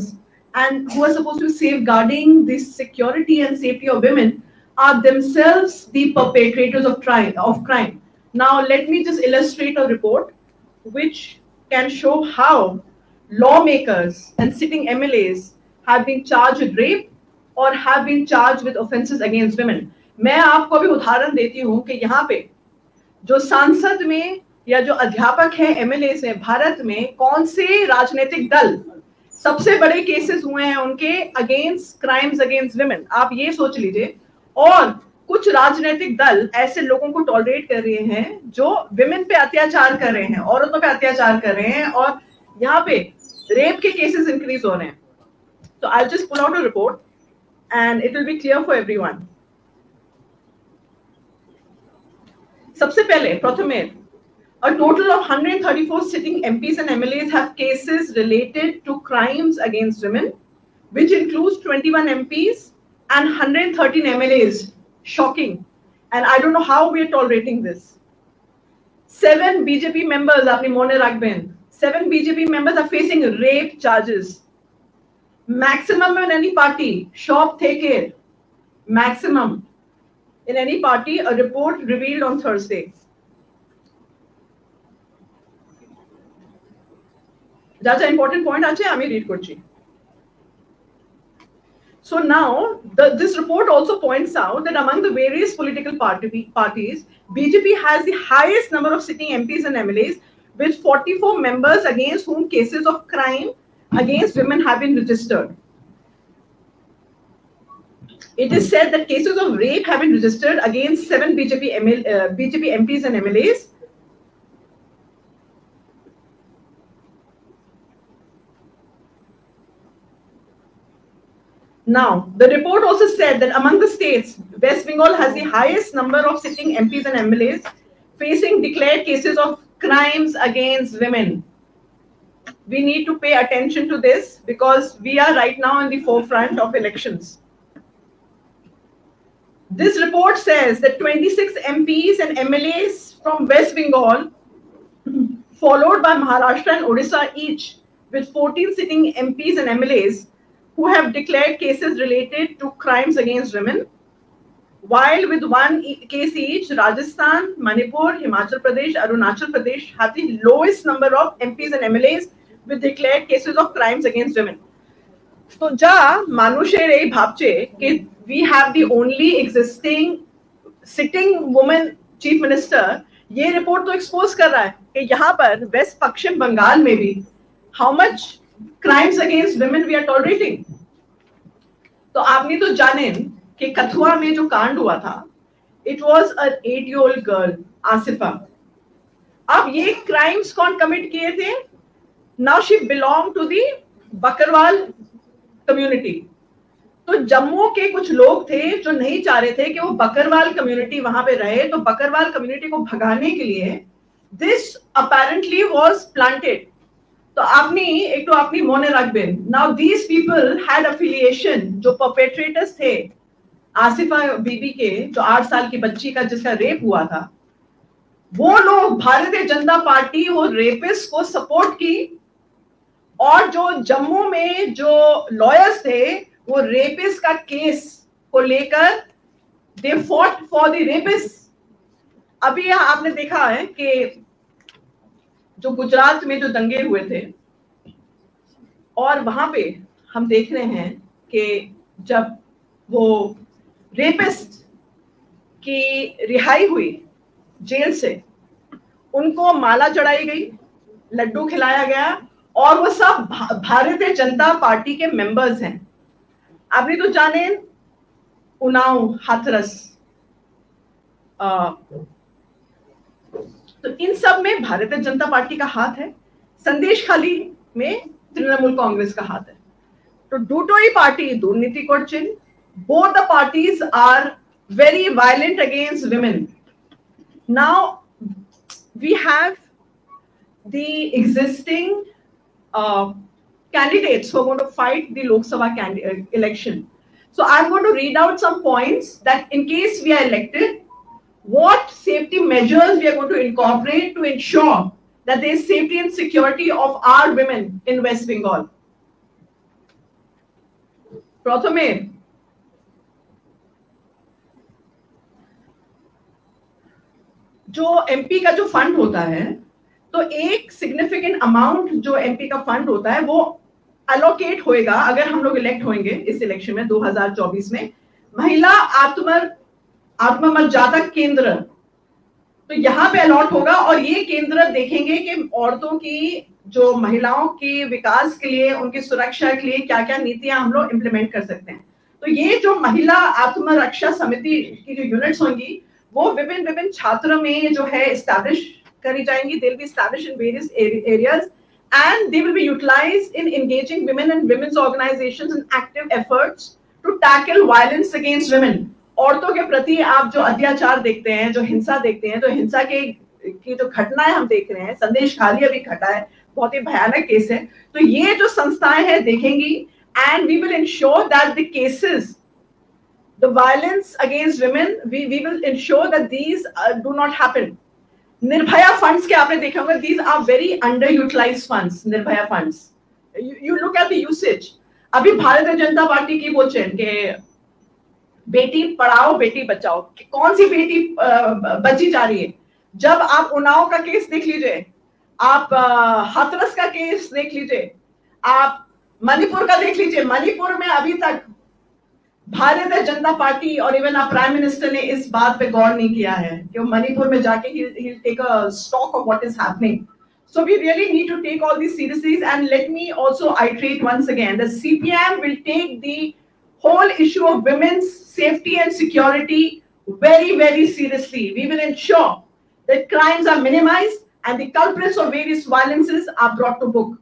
and who are supposed to be safeguarding the security and safety of women are themselves the perpetrators of crime. Now, let me just illustrate a report which can show how lawmakers and sitting MLAs have been charged with rape or have been charged with offenses against women. मैं आपको अभी उदाहरण देती हूँ कि यहाँ पे जो सांसद में या जो अध्यापक हैं, MLAs हैं भारत में, कौन से राजनीतिक दल सबसे बड़े केसेस हुए हैं उनके अगेंस्ट क्राइम्स अगेंस्ट विमेन, आप ये सोच लीजिए। और कुछ राजनीतिक दल ऐसे लोगों को टॉलरेट कर रहे हैं जो विमेन पे अत्याचार कर रहे हैं, औरतों पे अत्याचार कर रहे हैं, और यहाँ पे रेप के केसेस इंक्रीज हो रहे हैं. So I'll just pull out a report and it will be clear for everyone. सबसे पहले प्रथमे, a total of 134 sitting MPs and MLAs have cases related to crimes against women, which includes 21 MPs and 113 MLAs. Shocking. And I don't know how we are tolerating this. 7 BJP members, apni mone rakhben, 7 BJP members are facing rape charges. Maximum in any party, shop take maximum in any party, a report revealed on Thursday. That's an important point, I read korchi. So now, this report also points out that among the various political parties, BJP has the highest number of sitting MPs and MLAs, with 44 members against whom cases of crime against women have been registered. It is said that cases of rape have been registered against 7 BJP MPs and MLAs. Now, the report also said that among the states, West Bengal has the highest number of sitting MPs and MLAs facing declared cases of crimes against women. We need to pay attention to this because we are right now in the forefront of elections. This report says that 26 MPs and MLAs from West Bengal, followed by Maharashtra and Odisha each, with 14 sitting MPs and MLAs, who have declared cases related to crimes against women, while with 1 case each, Rajasthan, Manipur, Himachal Pradesh, Arunachal Pradesh have the lowest number of MPs and MLAs with declared cases of crimes against women. So, ja manusher ei bhabche ki we have the only existing sitting woman chief minister, ye report to expose kar raha hai कि यहाँ पर वेस्ट पश्चिम बंगाल में भी how much crimes against women we are tolerating. तो आपने तो जाने कि कथुआ में जो कांड हुआ था, it was an 8-year-old girl, Asifa. अब ये crimes कौन commit किए थे? Now she belonged to the Bakarwal community. तो जम्मू के कुछ लोग थे जो नहीं चाह रहे थे कि वो बकरवाल कम्युनिटी वहां पे रहे, तो बकरवाल कम्युनिटी को भगाने के लिए this apparently was planted. तो आपने एक तो आपनी मोने रखबेन. Now these people had affiliation, जो perpetrators थे आसिफा बीबी के, जो 8 साल की बच्ची का जिसका रेप हुआ था, वो लोग भारतीय जनता पार्टी वो रेपिस्ट को सपोर्ट की, और जो जम्मू में जो लॉयर्स थे वो रेपिस्ट का केस को लेकर they fought for the rapist. अभी आपने देखा है कि जो गुजरात में जो दंगे हुए थे, और वहां पे हम देख रहे हैं कि जब वो रेपिस्ट की रिहाई हुई जेल से, उनको माला चढ़ाई गई, लड्डू खिलाया गया, और वो सब भारतीय जनता पार्टी के मेंबर्स हैं. आपने तो जाने उन्नाव, हाथरस, तो इन सब में भारतीय जनता पार्टी का हाथ है. संदेशखाली में तृणमूल कांग्रेस का हाथ है. तो दुटोई party दुर्नीति करছেন. Both the parties are very violent against women. Now we have the existing candidates who are going to fight the Lok Sabha election. So I'm going to read out some points that in case we are elected, what safety measures we are going to incorporate to ensure that there is safety and security of our women in West Bengal. प्रथमे जो एमपी का जो फंड होता है, तो एक सिग्निफिकेंट अमाउंट जो एमपी का फंड होता है वो अलोकेट होएगा अगर हम लोग इलेक्ट होंगे इस इलेक्शन में 2024 में. महिला आत्ममर्यादा केंद्र, तो यहाँ पे अलॉट होगा, और ये केंद्र देखेंगे कि औरतों की जो महिलाओं के विकास के लिए, उनकी सुरक्षा के लिए क्या क्या नीतियां हम लोग इंप्लीमेंट कर सकते हैं. तो तो ये जो महिला आत्मरक्षा समिति की जो यूनिट्स होंगी वो विभिन्न छात्रों में जो है एस्टैब्लिश करी जाएंगी. They'll be established in various areas and they will be utilized in engaging women and women's organizations in active efforts to tackle violence against women. औरतों के प्रति आप जो अत्याचार देखते हैं, जो हिंसा देखते हैं, तो हिंसा की जो घटनाएं हम देख रहे हैं, संदेश खाली अभी घटा है, बहुत ही भयानक केस है. तो ये जो संस्थाएं हैं देखेंगी and we will ensure that the cases, the violence against women, we will ensure that these do not happen. Nirbhaya funds के आपने देखा होगा, these are very underutilized funds. Nirbhaya funds, you look at the usage. अभी भारतीय जनता पार्टी की बोलते हैं कि बेटी पढ़ाओ बेटी बचाओ, कौन सी बेटी बची जा रही है? जब आप उन्नाव का केस देख लीजिए, आप हाथरस का केस देख लीजिए, आप मणिपुर का देख लीजिए. मणिपुर में अभी तक भारतीय जनता पार्टी और इवन आप प्राइम मिनिस्टर ने इस बात पे गौर नहीं किया है कि वो मणिपुर में जाके he'll take a stock of what is happening. So we really need to take all these seriously. And let me also iterate once again, the CPM will take the whole issue of women's safety and security very seriously. We will ensure that crimes are minimized and the culprits of various violences are brought to book.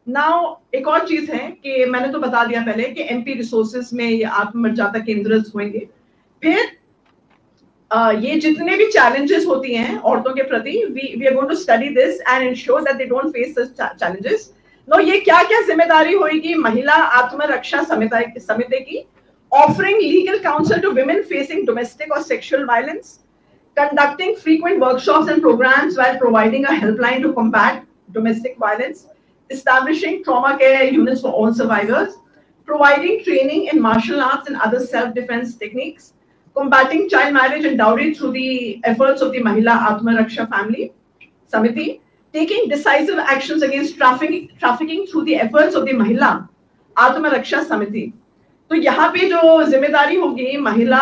Now, एक और चीज है कि मैंने तो बता दिया पहले कि एमपी रिसोर्सेज में ये आत्ममर्यादा केंद्र होंगे. फिर ये जितने भी चैलेंजेस होती हैं औरतों के प्रति, we are going to study this and ensure that they don't face such challenges. Now, ये क्या क्या जिम्मेदारी होगी महिला आत्मरक्षा समिति की? Offering legal counsel to women facing domestic or sexual violence, conducting frequent workshops and programs while providing a helpline to combat domestic violence, establishing trauma care units for all survivors, providing training in martial arts and other self-defense techniques, combating child marriage and dowry through the efforts of the Mahila Atmaraksha Family Samiti, taking decisive actions against trafficking through the efforts of the Mahila Atmaraksha Samiti. तो यहाँ पे जो जिम्मेदारी होगी महिला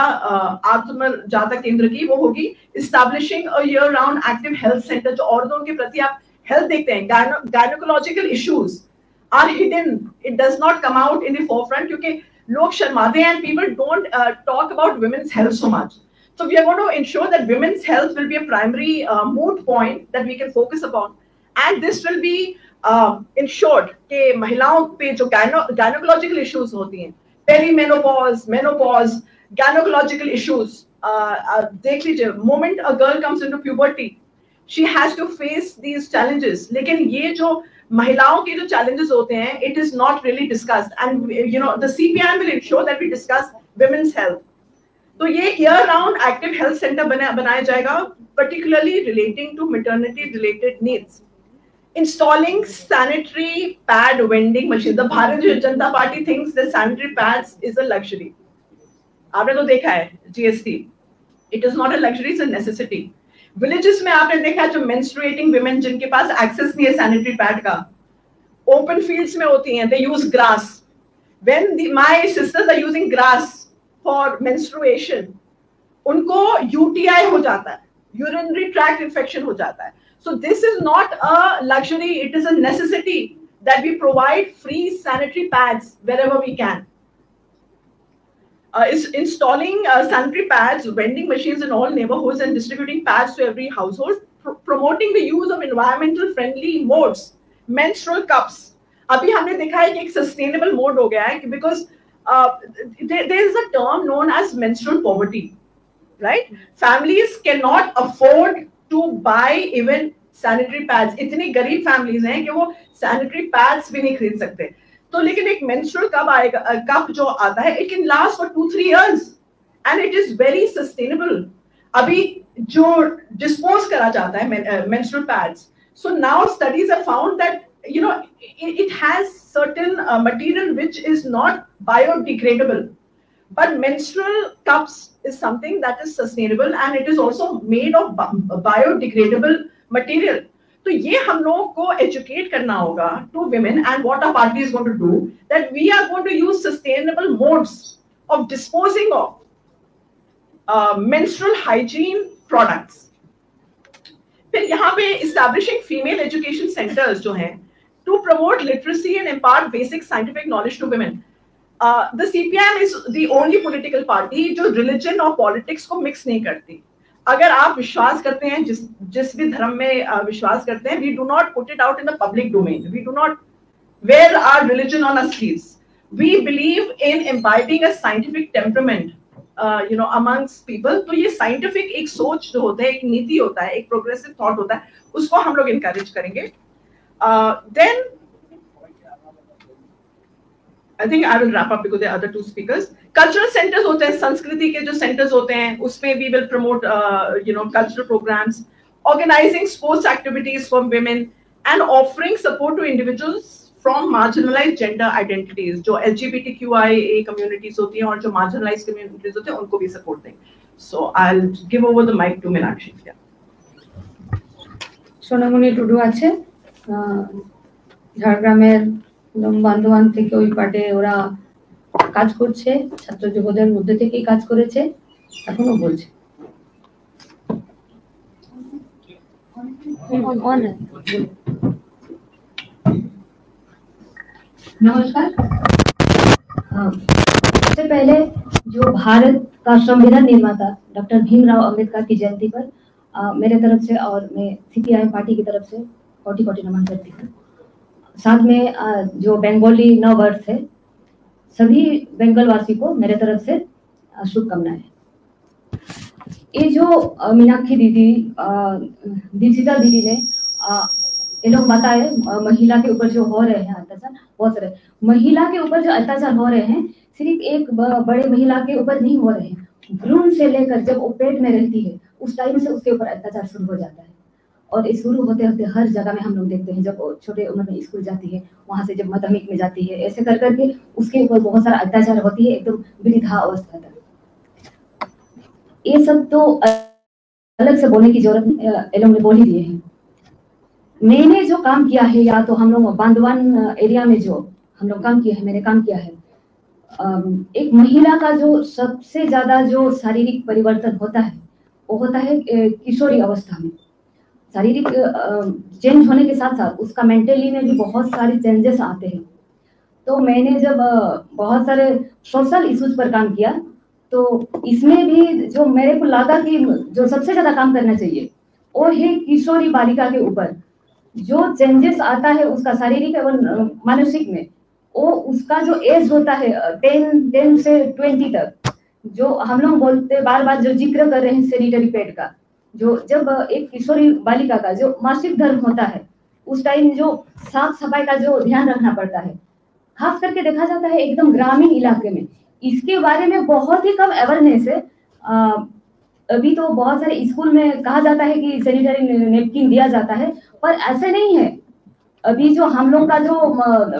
आत्मजाता केंद्र की, वो होगी establishing a year-round active health center. जो औरतों के प्रति आप health देखते हैं, gynecological issues are hidden. It does not come out in the forefront क्योंकि लोग शर्माते हैं and people don't talk about women's health so much. So we are going to ensure that women's health will be a primary moot point that we can focus upon, and this will be ensured कि महिलाओं पे जो gynecological issues होती हैं, perimenopause, menopause, gynecological issues, देख लीजिए, moment a girl comes into puberty, she has to face these challenges. लेकिन ये जो महिलाओं के जो challenges होते हैं, it is not really discussed, and you know the CPM will ensure that we discuss women's health. तो ये year-round active health center बनाया जाएगा, particularly relating to maternity-related needs. Installing sanitary pad vending machine. The Bharatiya Janata Party thinks that sanitary pads is a luxury. आपने तो देखा है GST. It is not a luxury, it's a necessity. Villages में आपने देखा है जो menstruating women जिनके पास access नहीं है sanitary pad का, open fields में होती हैं, they use grass. When my sisters are using grass for menstruation, उनको UTI हो जाता है, urinary tract infection हो जाता है. So this is not a luxury, it is a necessity that we provide free sanitary pads wherever we can. Is installing sanitary pads, vending machines in all neighborhoods and distributing pads to every household, promoting the use of environmental friendly modes, menstrual cups. अभी हमने देखा है कि एक sustainable mode हो गया है because there is a term known as menstrual poverty, right? Families cannot afford to buy even sanitary pads. इतनी गरीब families हैं कि वो sanitary pads भी नहीं खरीद सकते. तो लेकिन एक menstrual cup आएगा, cup जो आता है, it can last for 2-3 years and it is very sustainable. अभी जो dispose करा जाता है menstrual pads. So now studies have found that you know it has certain material which is not biodegradable. But menstrual cups is something that is sustainable and it is also made of biodegradable material. तो ये हम लोगों को educate करना होगा to women, and what our party is going to do, that we are going to use sustainable modes of disposing of menstrual hygiene products. फिर यहाँ पे establishing female education centers जो हैं to promote literacy and impart basic scientific knowledge to women. The CPIM is the only political party जो religion और politics को mix नहीं करती. अगर आप विश्वास करते हैं जिस भी धर्म में विश्वास करते हैं, we do not put it out in the public domain. We do not wear our religion on our sleeves. We believe in imbibing a scientific temperament, amongst people. तो ये scientific एक सोच जो होता है, एक नीति होता है, एक progressive thought होता है, उसको हम लोग encourage करेंगे. Then I think I will wrap up because there are other two speakers. Cultural centers होते हैं, संस्कृति के जो centers होते हैं, उसमें we will promote, cultural programs, organizing sports activities for women, and offering support to individuals from marginalized gender identities. जो LGBTQIA communities होती हैं और जो marginalized communities होते हैं, उनको भी support देंगे. So I'll give over the mic to Meenakshi. সোনামণি টুডু আছে, ঝাড়গ্রামের বান্ধবান থেকে ওই পার্টে ওরা কাজ করছে, ছাত্র যুবদের মধ্যে থেকেই কাজ করেছে, এখনো বলছে। नमस्कार। सबसे पहले जो भारत का संविधान निर्माता डॉक्टर भीमराव अंबेडकर की जयंती पर मेरे तरफ से और मैं सीपीआई पार्टी की तरफ से कोटि-कोटि नमन करती हूँ। साथ में जो बंगाली नववर्ष है, सभी बंगालवासी को मेरे तरफ से शुभकामनाएं। ये जो मीनाक्षी दीदी, दीक्षिता दीदी ने ये लोग बताए, महिला के ऊपर जो हो रहे हैं अत्याचार, बहुत सारे महिला के ऊपर जो अत्याचार हो रहे हैं, सिर्फ एक बड़े महिला के ऊपर नहीं हो रहे हैं, भ्रूण से लेकर जब वो पेट में रहती है उस टाइम से उसके ऊपर अत्याचार शुरू हो जाता है। और ये शुरू होते होते हर जगह में हम लोग देखते हैं, जब छोटे उम्र में स्कूल जाती है, वहां से जब माध्यमिक में जाती है, ऐसे कर करके उसके ऊपर बहुत सारा अत्याचार होती है, एकदम वृद्धा अवस्था तक। ये सब तो अलग से बोलने की जरूरत नहीं, ये लोग ने बोल ही दिए हैं। मैंने जो काम किया है, या तो हम लोग बांधवान एरिया में जो हम लोग काम किया है, मैंने काम किया है, एक महिला का जो सबसे ज्यादा जो शारीरिक परिवर्तन होता है वो होता है किशोरी अवस्था में। शारीरिक चेंज होने के साथ साथ उसका मेंटली में भी बहुत सारे चेंजेस आते हैं। तो मैंने जब बहुत सारे सोशल इश्यूज पर काम किया, तो इसमें भी जो मेरे को लगा कि जो सबसे ज्यादा काम करना चाहिए वो है किशोरी बालिका के ऊपर जो चेंजेस आता है उसका शारीरिक एवं मानसिक में, वो उसका जो एज होता है 10 से 20 तक, जो हम लोग बोलते बार बार जो जिक्र कर रहे हैं सैनिटरी पैड का, जो जब एक किशोरी बालिका का जो मासिक धर्म होता है उस टाइम जो साफ सफाई का जो ध्यान रखना पड़ता है, खास करके देखा जाता है एकदम ग्रामीण इलाके में, इसके बारे में बहुत ही कम अवेयरनेस है। अभी तो बहुत सारे स्कूल में कहा जाता है कि सैनिटरी नैपकिन दिया जाता है, पर ऐसे नहीं है। अभी जो हम लोग का जो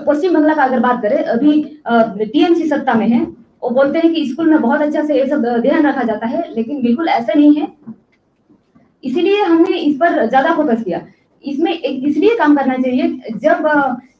पश्चिम बंगाल का अगर बात करें, अभी टीएमसी सत्ता में है, वो बोलते हैं कि स्कूल में बहुत अच्छा से ये सब ध्यान रखा जाता है, लेकिन बिल्कुल ऐसा नहीं है। इसीलिए हमने इस पर ज्यादा फोकस किया। इसमें इसलिए काम करना चाहिए, जब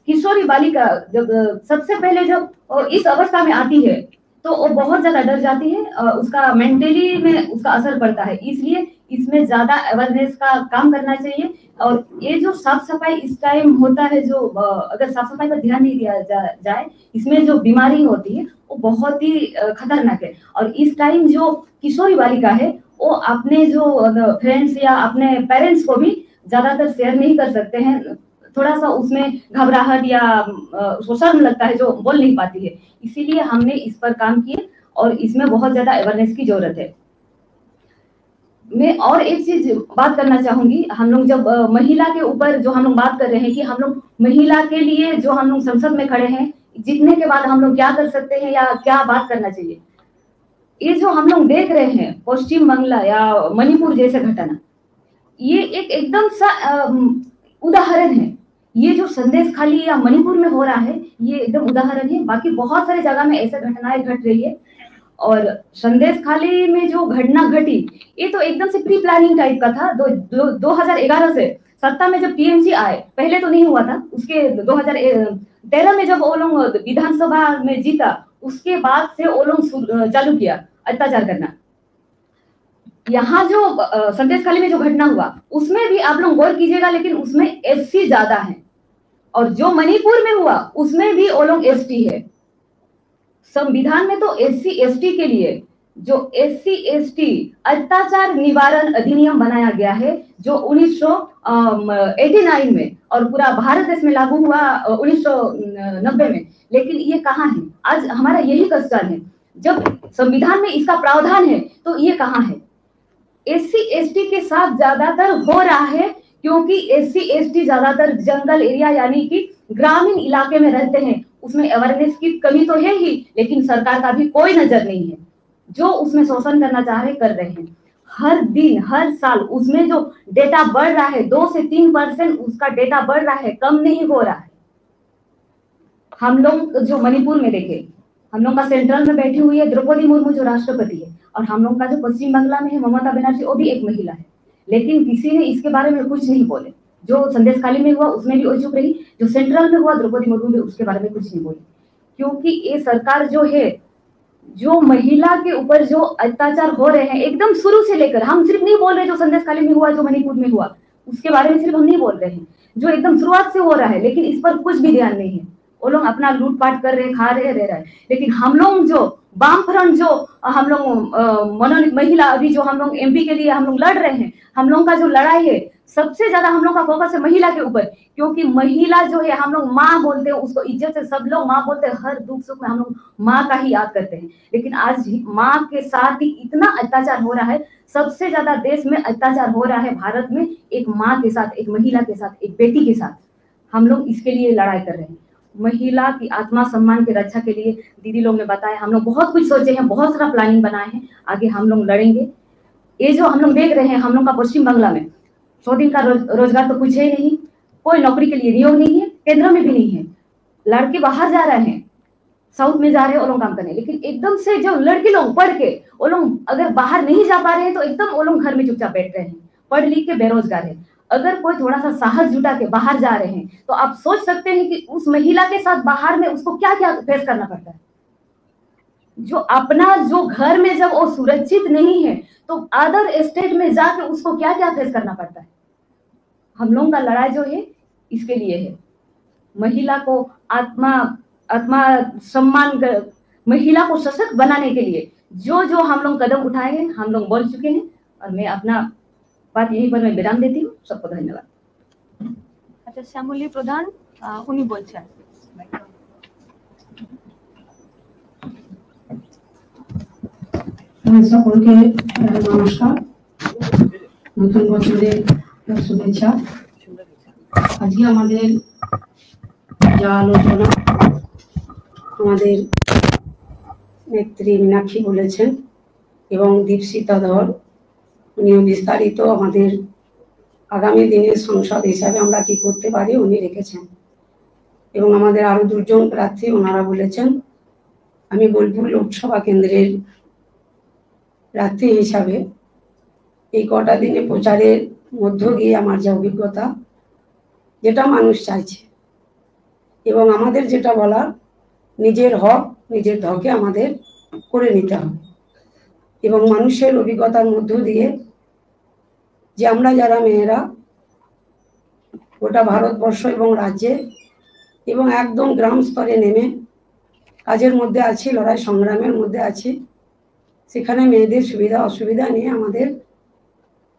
किशोरी बालिका जब सबसे पहले जब इस अवस्था में आती है तो वो बहुत ज्यादा डर जाती है, उसका मेंटली में उसका असर पड़ता है। इसलिए इसमें ज्यादा अवेयरनेस का काम करना चाहिए। और ये जो साफ सफाई इस टाइम होता है, जो अगर साफ सफाई पर ध्यान नहीं दिया जाए, इसमें जो बीमारी होती है वो बहुत ही खतरनाक है। और इस टाइम जो किशोरी बालिका है वो अपने जो फ्रेंड्स या अपने पेरेंट्स को भी ज्यादातर शेयर नहीं कर सकते हैं, थोड़ा सा उसमें घबराहट या उसको शर्म लगता है जो बोल नहीं पाती है। इसीलिए हमने इस पर काम किया और इसमें बहुत ज्यादा अवेयरनेस की जरूरत है। मैं और एक चीज बात करना चाहूंगी, हम लोग जब महिला के ऊपर जो हम लोग बात कर रहे हैं कि हम लोग महिला के लिए जो हम लोग संसद में खड़े हैं, जीतने के बाद हम लोग क्या कर सकते हैं या क्या बात करना चाहिए, ये जो हम लोग देख रहे हैं पश्चिम बंगाल या मणिपुर जैसे घटना, ये एक एकदम सा उदाहरण है। ये जो संदेश खाली या मणिपुर में हो रहा है ये एकदम उदाहरण है, बाकी बहुत सारे जगह में ऐसे घटनाएं घट रही है। और संदेश खाली में जो घटना घटी ये तो एकदम से प्री प्लानिंग टाइप का था। 2011 से सत्ता में जब टीएमसी आए, पहले तो नहीं हुआ था, उसके 2013 में जब वो लोग विधानसभा में जीता, उसके बाद से वो लोग चालू किया अत्याचार करना। यहाँ जो संदेश खाली में जो घटना हुआ उसमें भी आप लोग गौर कीजिएगा, लेकिन उसमें एससी ज्यादा है, और जो मणिपुर में हुआ उसमें भी वो लोग एसटी है। संविधान में तो SC/ST के लिए जो SC/ST अत्याचार निवारण अधिनियम बनाया गया है जो 1989 में और पूरा भारत देश में लागू हुआ 1990 में, लेकिन ये कहाँ है? आज हमारा यही क्वेश्चन है, जब संविधान में इसका प्रावधान है तो ये कहाँ है? SC/ST के साथ ज्यादातर हो रहा है क्योंकि SC/ST ज्यादातर जंगल एरिया यानी कि ग्रामीण इलाके में रहते हैं, उसमें अवेयरनेस की कमी तो है ही, लेकिन सरकार का भी कोई नजर नहीं है। जो उसमें शोषण करना चाह रहे कर रहे हैं। हर दिन हर साल उसमें जो डेटा बढ़ रहा है 2 से 3% उसका डेटा बढ़ रहा है, कम नहीं हो रहा है। हम लोग जो मणिपुर में देखे, हम लोग का सेंट्रल में बैठी हुई है द्रौपदी मुर्मू जो राष्ट्रपति है, और हम लोग का जो पश्चिम बंगाल में है ममता बनर्जी, वो भी एक महिला है, लेकिन किसी ने इसके बारे में कुछ नहीं बोले। जो संदेशखाली में हुआ उसमें भी वो चुप रही, जो सेंट्रल में हुआ द्रौपदी मुर्मू भी उसके बारे में कुछ नहीं बोली, क्योंकि ये सरकार जो है जो महिला के ऊपर जो अत्याचार हो रहे हैं एकदम शुरू से लेकर, हम सिर्फ नहीं बोल रहे जो संदेशखाली में हुआ जो मणिपुर में हुआ उसके बारे में सिर्फ हम नहीं बोल रहे हैं, जो एकदम शुरुआत से हो रहा है, लेकिन इस पर कुछ भी ध्यान नहीं है। वो लोग अपना लूटपाट कर रहे हैं, खा रहे हैं, रह रहे हैं, लेकिन हम लोग जो वामफ्रंट जो हम लोग मनोनीत महिला अभी जो हम लोग MP के लिए हम लोग लड़ रहे हैं, हम लोग का जो लड़ाई है सबसे ज्यादा हम लोग का फोकस है महिला के ऊपर, क्योंकि महिला जो है हम लोग माँ बोलते हैं उसको इज्जत से, सब लोग माँ बोलते हैं, हर दुख सुख में हम लोग माँ का ही याद करते हैं, लेकिन आज माँ के साथ ही इतना अत्याचार हो रहा है। सबसे ज्यादा देश में अत्याचार हो रहा है भारत में एक माँ के साथ, एक महिला के साथ, एक बेटी के साथ। हम लोग इसके लिए लड़ाई कर रहे हैं, महिला की आत्मा सम्मान की रक्षा के लिए। दीदी लोग ने बताया, हम लोग बहुत कुछ सोचे हैं, बहुत सारा प्लानिंग बनाए हैं, आगे हम लोग लड़ेंगे। ये जो हम लोग देख रहे हैं, हम लोग का पश्चिम बांग्ला में 100 दिन का रोजगार तो कुछ है ही नहीं, कोई नौकरी के लिए नियोग नहीं है, केंद्र में भी नहीं है। लड़के बाहर जा रहे हैं, साउथ में जा रहे हैं वो लोग काम करने, लेकिन एकदम से जो लड़के लोग पढ़ के वो लोग अगर बाहर नहीं जा पा रहे हैं तो एकदम वो लोग घर में चुपचाप बैठ रहे हैं, पढ़ लिख के बेरोजगार है। अगर कोई थोड़ा सा साहस जुटा के बाहर जा रहे हैं तो आप सोच सकते हैं कि उस महिला के साथ बाहर में उसको क्या क्या फेस करना पड़ता है। जो अपना जो घर में जब वो सुरक्षित नहीं है तो अदर स्टेट में जाके उसको क्या क्या फेस करना पड़ता है। हम लोगों का लड़ाई जो है इसके लिए है, महिला को आत्मा सम्मान, महिला को सशक्त बनाने के लिए जो जो हम लोग कदम उठाए हैं हम लोग बोल चुके हैं, और मैं अपना बात यहीं पर मैं विराम देती हूँ। सबको धन्यवाद। अच्छा, শ্যামলী প্রধান উনি বলছেন। সকলকে নমস্কার, নতুন বছরের শুভেচ্ছা। আজকে আমাদের যা আলোচনা আমাদের নেত্রী মীনাক্ষী বলেছেন এবং দীপশিতা ধর উনিও বিস্তারিত আমাদের আগামী দিনের সংসদ হিসাবে আমরা কি করতে পারি উনি রেখেছেন, এবং আমাদের আরো দুজন প্রার্থী ওনারা বলেছেন। আমি বোলপুর লোকসভা কেন্দ্রের প্রার্থী হিসাবে এই কটা দিনে প্রচারের মধ্য দিয়ে আমার যে অভিজ্ঞতা, যেটা মানুষ চাইছে এবং আমাদের যেটা বলার, নিজের হক নিজের ধকে আমাদের করে নিতে হবে, এবং মানুষের অভিজ্ঞতার মধ্য দিয়ে যে আমরা যারা মেয়েরা গোটা ভারতবর্ষ এবং রাজ্যে এবং একদম গ্রাম স্তরে নেমে কাজের মধ্যে আছি, লড়াই সংগ্রামের মধ্যে আছি, সেখানে মেয়েদের সুবিধা অসুবিধা নিয়ে আমাদের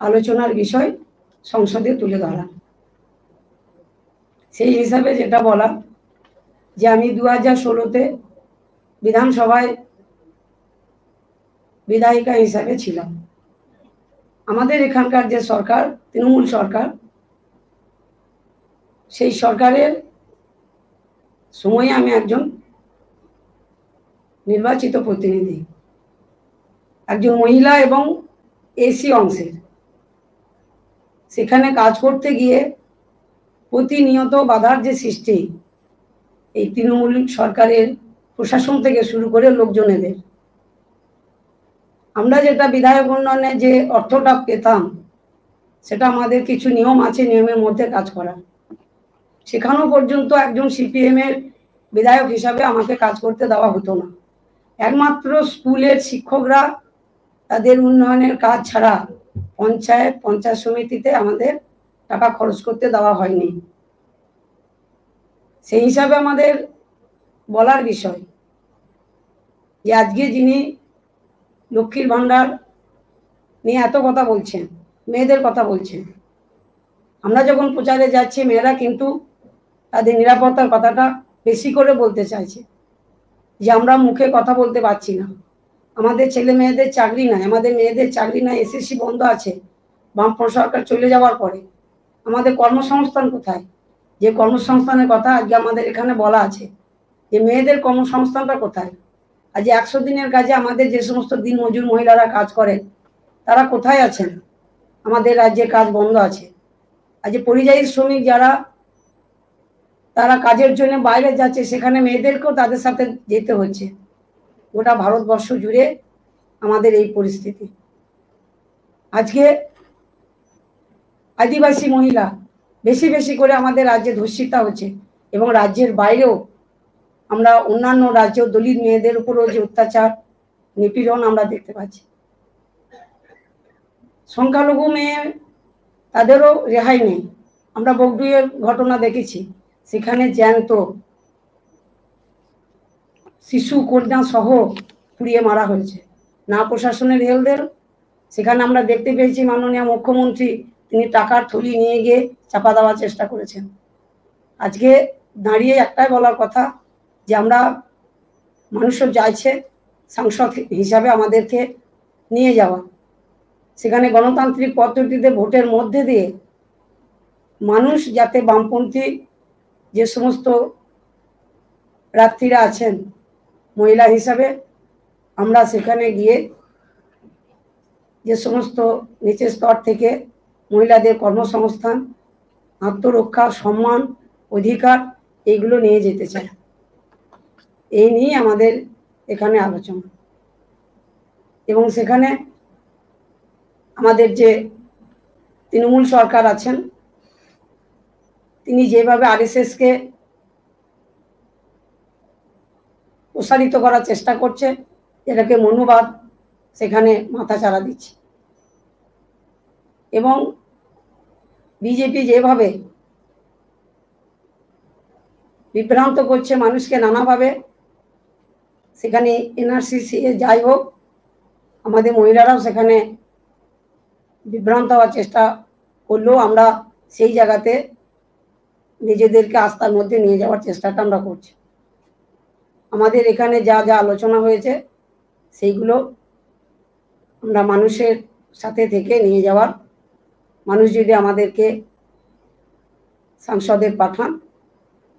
আলোচনার বিষয় সংসদে তুলে ধরা। সেই হিসাবে যেটা বলা যে আমি 2016-তে বিধানসভায় বিধায়িকা হিসাবে ছিলাম। আমাদের এখানকার যে সরকার, তৃণমূল সরকার, সেই সরকারের সময়ে আমি একজন নির্বাচিত প্রতিনিধি, একজন মহিলা এবং এসি অংশের, সেখানে কাজ করতে গিয়ে প্রতিনিয়ত বাধার যে সৃষ্টি এই তৃণমূল সরকারের প্রশাসন থেকে শুরু করে লোকজনেদের, আমরা যেটা বিধায়ক উন্নয়নে যে অর্থটা পেতাম সেটা আমাদের কিছু নিয়ম আছে, নিয়মের মধ্যে কাজ করা, সেখানেও পর্যন্ত একজন CPM এর বিধায়ক হিসাবে আমাকে কাজ করতে দেওয়া হতো না। একমাত্র স্কুলের শিক্ষকরা তাদের উন্নয়নের কাজ ছাড়া পঞ্চায়েত সমিতিতে আমাদের টাকা খরচ করতে দেওয়া হয়নি। সেই হিসাবে আমাদের বলার বিষয় যে আজকে যিনি লক্ষ্মীর ভান্ডার নিয়ে এত কথা বলছেন, মেয়েদের কথা বলছেন, আমরা যখন প্রচারে যাচ্ছি মেয়েরা কিন্তু তাদের নিরাপত্তার কথাটা বেশি করে বলতে চাইছে, যে আমরা মুখে কথা বলতে পারছি না, আমাদের ছেলে মেয়েদের চাকরি নাই, আমাদের মেয়েদের চাকরি নাই, এসএসসি বন্ধ আছে বামপন্থী সরকার চলে যাওয়ার পরে, আমাদের কর্মসংস্থান কোথায়? যে কর্মসংস্থানের কথা আজকে আমাদের এখানে বলা আছে, যে মেয়েদের কর্মসংস্থানটা কোথায়? আজ 100 দিনের কাজে আমাদের যে সমস্ত দিন মজুর মহিলারা কাজ করেন তারা কোথায় আছেন? আমাদের রাজ্যে কাজ বন্ধ আছে। আজ পরিযায়ী শ্রমিক যারা তারা কাজের জন্য বাইরে যাচ্ছে, সেখানে মেয়েদেরকেও তাদের সাথে যেতে হচ্ছে। গোটা ভারতবর্ষ জুড়ে আমাদের এই পরিস্থিতি। আজকে আদিবাসী মহিলা বেশি বেশি করে আমাদের রাজ্যে ধর্ষিতা হচ্ছে, এবং রাজ্যের বাইরেও আমরা অন্যান্য রাজ্য দলিত মেয়েদের উপরও যে অত্যাচার নিপীড়ন আমরা দেখতে পাচ্ছি। সংখ্যালঘু মেয়ে তাদেরও রেহাই নেই। আমরা বগডুইয়ের ঘটনা দেখেছি, সেখানে জ্যান্ত শিশু কন্যা সহ পুড়িয়ে মারা হয়েছে। না প্রশাসনের হেলদের, সেখানে আমরা দেখতে পেয়েছি মাননীয় মুখ্যমন্ত্রী তিনি টাকার থলি নিয়ে গিয়ে চাপা দেওয়ার চেষ্টা করেছেন। আজকে দাঁড়িয়ে একটাই বলার কথা, যে আমরা মানুষও চাইছে সাংসদ হিসাবে আমাদেরকে নিয়ে যাওয়া, সেখানে গণতান্ত্রিক পদ্ধতিতে ভোটের মধ্যে দিয়ে মানুষ যাতে বামপন্থী যে সমস্ত প্রার্থীরা আছেন মহিলা হিসাবে, আমরা সেখানে গিয়ে যে সমস্ত নিচের স্তর থেকে মহিলাদের কর্মসংস্থান, আত্মরক্ষা, সম্মান, অধিকার এইগুলো নিয়ে যেতে চাই। এই নিয়ে আমাদের এখানে আলোচনা। এবং সেখানে আমাদের যে তৃণমূল সরকার আছেন, তিনি যেভাবে আরএসএসকে প্রসারিত করার চেষ্টা করছে, এটাকে মনুবাদ সেখানে মাথাচাড়া দিচ্ছে। এবং বিজেপি যেভাবে বিভ্রান্ত করছে মানুষকে নানাভাবে, সেখানে এনআরসি যাই হোক, আমাদের মহিলারাও সেখানে বিভ্রান্ত হওয়ার চেষ্টা করলেও আমরা সেই জায়গাতে নিজেদেরকে আস্থার মধ্যে নিয়ে যাওয়ার চেষ্টাটা আমরা করছি। আমাদের এখানে যা যা আলোচনা হয়েছে সেইগুলো আমরা মানুষের সাথে থেকে নিয়ে যাওয়ার, মানুষ যদি আমাদেরকে সাংসদে পাঠান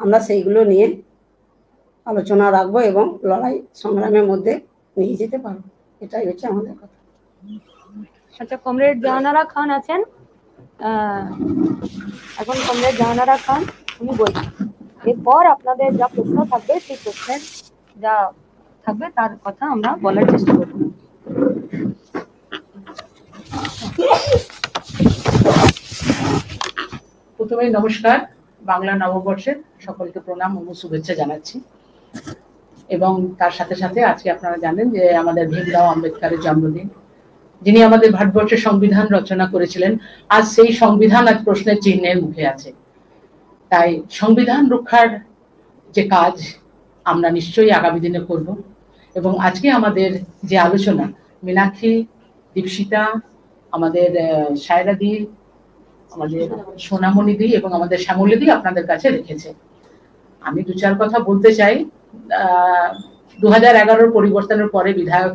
আমরা সেইগুলো নিয়ে আলোচনা রাখবো এবং লড়াই সংগ্রামের মধ্যে নিয়ে যেতে পারবো। এটাই হচ্ছে আমাদের কথা। আচ্ছা, কমরেড জাহানারা খান আছেন, এখন কমরেড জাহানারা খান উনি বলছেন, এরপর আপনাদের যা প্রশ্ন থাকবে সেই প্রশ্নের যা থাকবে তার কথা আমরা বলার চেষ্টা করব। প্রথমে নমস্কার, বাংলা নববর্ষের সকলকে প্রণাম ও শুভেচ্ছা জানাচ্ছি। এবং তার সাথে সাথে আজকে আপনারা জানেন যে আমাদের ভীমরাও আম্বেদকরের জন্মদিন, যিনি আমাদের ভারতবর্ষের সংবিধান রচনা করেছিলেন। আজ সেই সংবিধান আজ প্রশ্নের চিহ্নের মুখে আছে। তাই সংবিধান রক্ষার যে কাজ আমরা নিশ্চয়ই আগামী দিনে করব। এবং আজকে আমাদের যে আলোচনা, মীনাক্ষী, দীপশিতা, আমাদের সায়রাদি, আমাদের সোনামণিদি এবং আমাদের শ্যামলীদি আপনাদের কাছে রেখেছে। আমি দু চার কথা বলতে চাই। 2011 পরিবর্তনের পরে বিধায়ক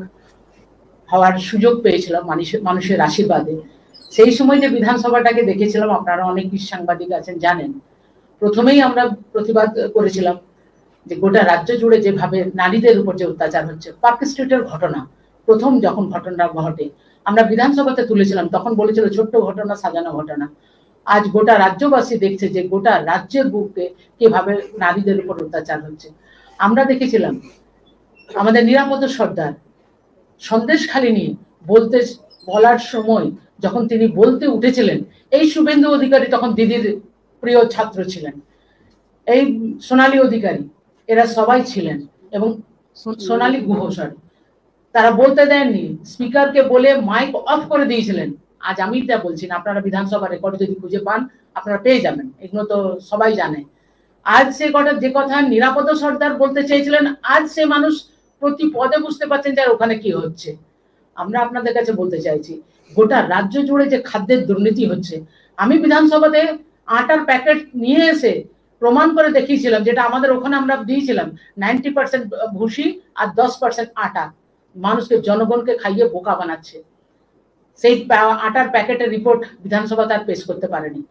হওয়ার সুযোগ পেয়েছিলাম মানুষের আশীর্বাদে। সেই সময় যে বিধানসভাটাকে দেখেছিলাম, আপনারা অনেক সাংবাদিক আছেন জানেন, প্রথমেই আমরা প্রতিবাদ করেছিলাম যে গোটা রাজ্য জুড়ে যেভাবে নারীদের উপর যে অত্যাচার হচ্ছে, পার্ক স্ট্রিটের ঘটনা প্রথম যখন ঘটনা ঘটে আমরা বিধানসভাতে তুলেছিলাম, তখন বলেছিল ছোট্ট ঘটনা, সাজানো ঘটনা। আজ গোটা রাজ্যবাসী দেখছে যে গোটা রাজ্যের বুকে কিভাবে নারীদের উপর অত্যাচার হচ্ছে। আমরা দেখেছিলাম আমাদের নিরাপদ সর্দার সন্দেশখালি নিয়ে বলার সময় যখন তিনি বলতে উঠেছিলেন, এই শুভেন্দু অধিকারী তখন দিদির প্রিয় ছাত্র ছিলেন, এই সোনালী অধিকারী, এরা সবাই ছিলেন, এবং সোনালী গুহ, সরি, তারা বলতে দেননি, স্পিকারকে বলে মাইক অফ করে দিয়েছিলেন। আজ আমি তা বলছি না, আপনারা বিধানসভা রেকর্ড যদি খুঁজে পান আপনারা পেয়ে যাবেন, এগুলো তো সবাই জানে। আজ যে কথা নিরাপদ সর্দার বলতে চেয়েছিলেন, আজ সে মানুষ প্রতি পদে বুঝতে পারছেন যে ওখানে কি হচ্ছে। আমরা আপনাদের কাছে বলতে চাইছি গোটা রাজ্য জুড়ে যে খাদ্যের দুর্নীতি হচ্ছে, আমি বিধানসভাতে আটার প্যাকেট নিয়ে এসে প্রমাণ করে দেখিয়েছিলাম, যেটা আমাদের ওখানে আমরা দিয়েছিলাম 90% ভুসি আর 10% আটা, মানুষকে জনগণকে খাইয়ে বোকা বানাচ্ছে। সেই আটার প্যাকেটের রিপোর্ট বিধানসভা তার পেশ করতে পারেনি।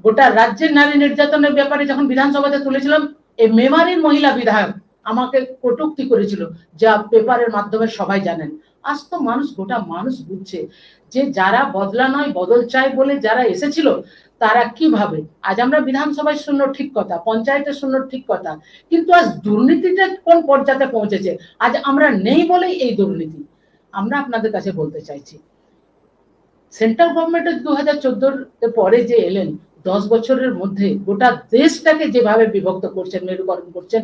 গোটা রাজ্যের নারী নির্যাতনের ব্যাপারে যখন বিধানসভাতে তুলেছিলাম, এই মেমারির মহিলা বিধায়ক আমাকে কটূক্তি করেছিল, যা পেপারের মাধ্যমে সবাই জানেন। আজ তো মানুষ, গোটা মানুষ বুঝছে যে যারা বদলা নয় বদল চায় বলে যারা এসেছিল তারা কিভাবে। আজ আমরা বিধানসভায় শূন্য ঠিক কথা, পঞ্চায়েতে শূন্য ঠিক কথা, কিন্তু আজ দুর্নীতিটা কোন পর্যায়ে পৌঁছেছে। আজ আমরা নেই বলেই এই দুর্নীতি। আমরা আপনাদের কাছে বলতে চাইছি, সেন্ট্রাল গভর্নমেন্টের 2014 পরে যে এলেন, 10 বছরের মধ্যে গোটা দেশটাকে যেভাবে বিভক্ত করছেন, মেরুকরণ করছেন,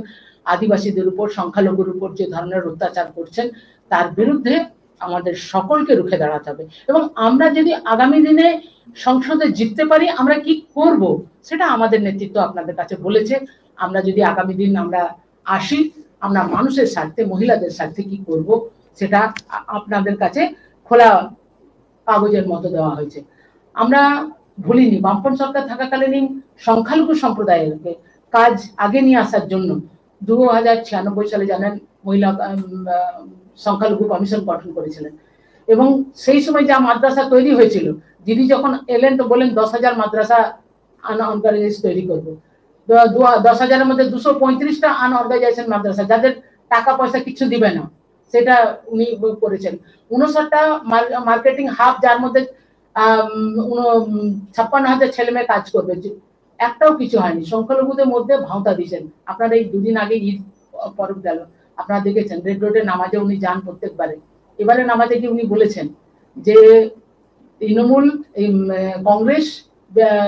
আদিবাসীদের উপর, সংখ্যালঘুর উপর যে ধরনের অত্যাচার করছেন, তার বিরুদ্ধে আমাদের সকলকে রুখে দাঁড়াতে হবে। এবং আমরা যদি আগামী দিনে সংসদে জিততে পারি, আমরা কি করব সেটা আমাদের নেতৃত্ব আপনাদের কাছে বলেছে। আমরা যদি আগামী দিন আমরা আসি, আমরা মানুষের স্বার্থে, মহিলাদের স্বার্থে কি করব সেটা আপনাদের কাছে খোলা কাগজের মতো দেওয়া হয়েছে। আমরা ভুলিনি, বামপন্থী সরকার থাকাকালীন সংখ্যালঘু সম্প্রদায়ের কাজ আগে নিয়ে আসার জন্য 2096 সালে জানেন মহিলা সংখ্যালঘু কমিশন গঠন করেছিলেন। এবং সেই সময় যা মাদ্রাসা তৈরি হয়েছিল, দিদি যখন এলেন তো বলেন 10,000 মাদ্রাসা আনঅর্গানাইজ তৈরি করবো। 10,000-এর মধ্যে 235টা আনঅর্গানাইজেশন মাদ্রাসা, যাদের টাকা পয়সা কিছু দিবে না, সেটা উনি করেছেন। 59টা মার্কেটিং হাব, যার মধ্যে 56,000 ছেলে মেয়ে কাজ করবে, একটাও কিছু হয়নি। সংখ্যালঘুদের মধ্যে ভাওতা দিয়েছেন। আপনারা এই দুদিন আগে ঈদ পরব গেল, আপনারা দেখেছেন রেড রোডে নামাজে উনি যান প্রত্যেকবারে। এবারে নামাজে গিয়ে উনি বলেছেন যে তৃণমূল, কংগ্রেস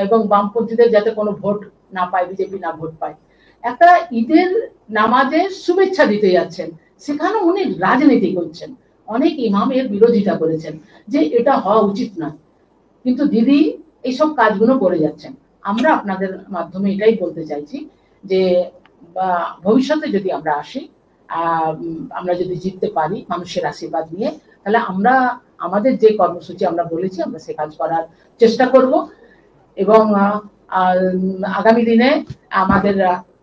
এবং বামপন্থীদের যাতে কোনো ভোট না পায়, বিজেপি না ভোট পায়। একটা ঈদের নামাজে শুভেচ্ছা দিতে যাচ্ছেন, সেখানে উনি রাজনীতি করছেন। অনেক ইমাম এর বিরোধিতা করেছেন যে এটা হওয়া উচিত নয়, কিন্তু দিদি এইসব কাজগুলো করে যাচ্ছেন। আমরা আপনাদের মাধ্যমে এটাই বলতে চাইছি যে ভবিষ্যতে যদি আমরা আসি, আমরা যদি জিততে পারি মানুষের আশীর্বাদ নিয়ে, তাহলে আমরা আমাদের যে কর্মসূচি আমরা বলেছি আমরা সে কাজ করার চেষ্টা করব। এবং আগামী দিনে আমাদের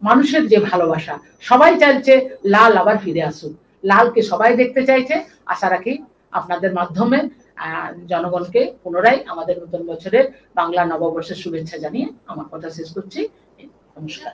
মানুষের যে ভালোবাসা, সবাই চাইছে লাল আবার ফিরে আসুক, লালকে সবাই দেখতে চাইছে। আশা রাখি আপনাদের মাধ্যমে জনগণকে পুনরায় আমাদের নতুন বছরের বাংলা নববর্ষের শুভেচ্ছা জানিয়ে আমার কথা শেষ করছি। নমস্কার।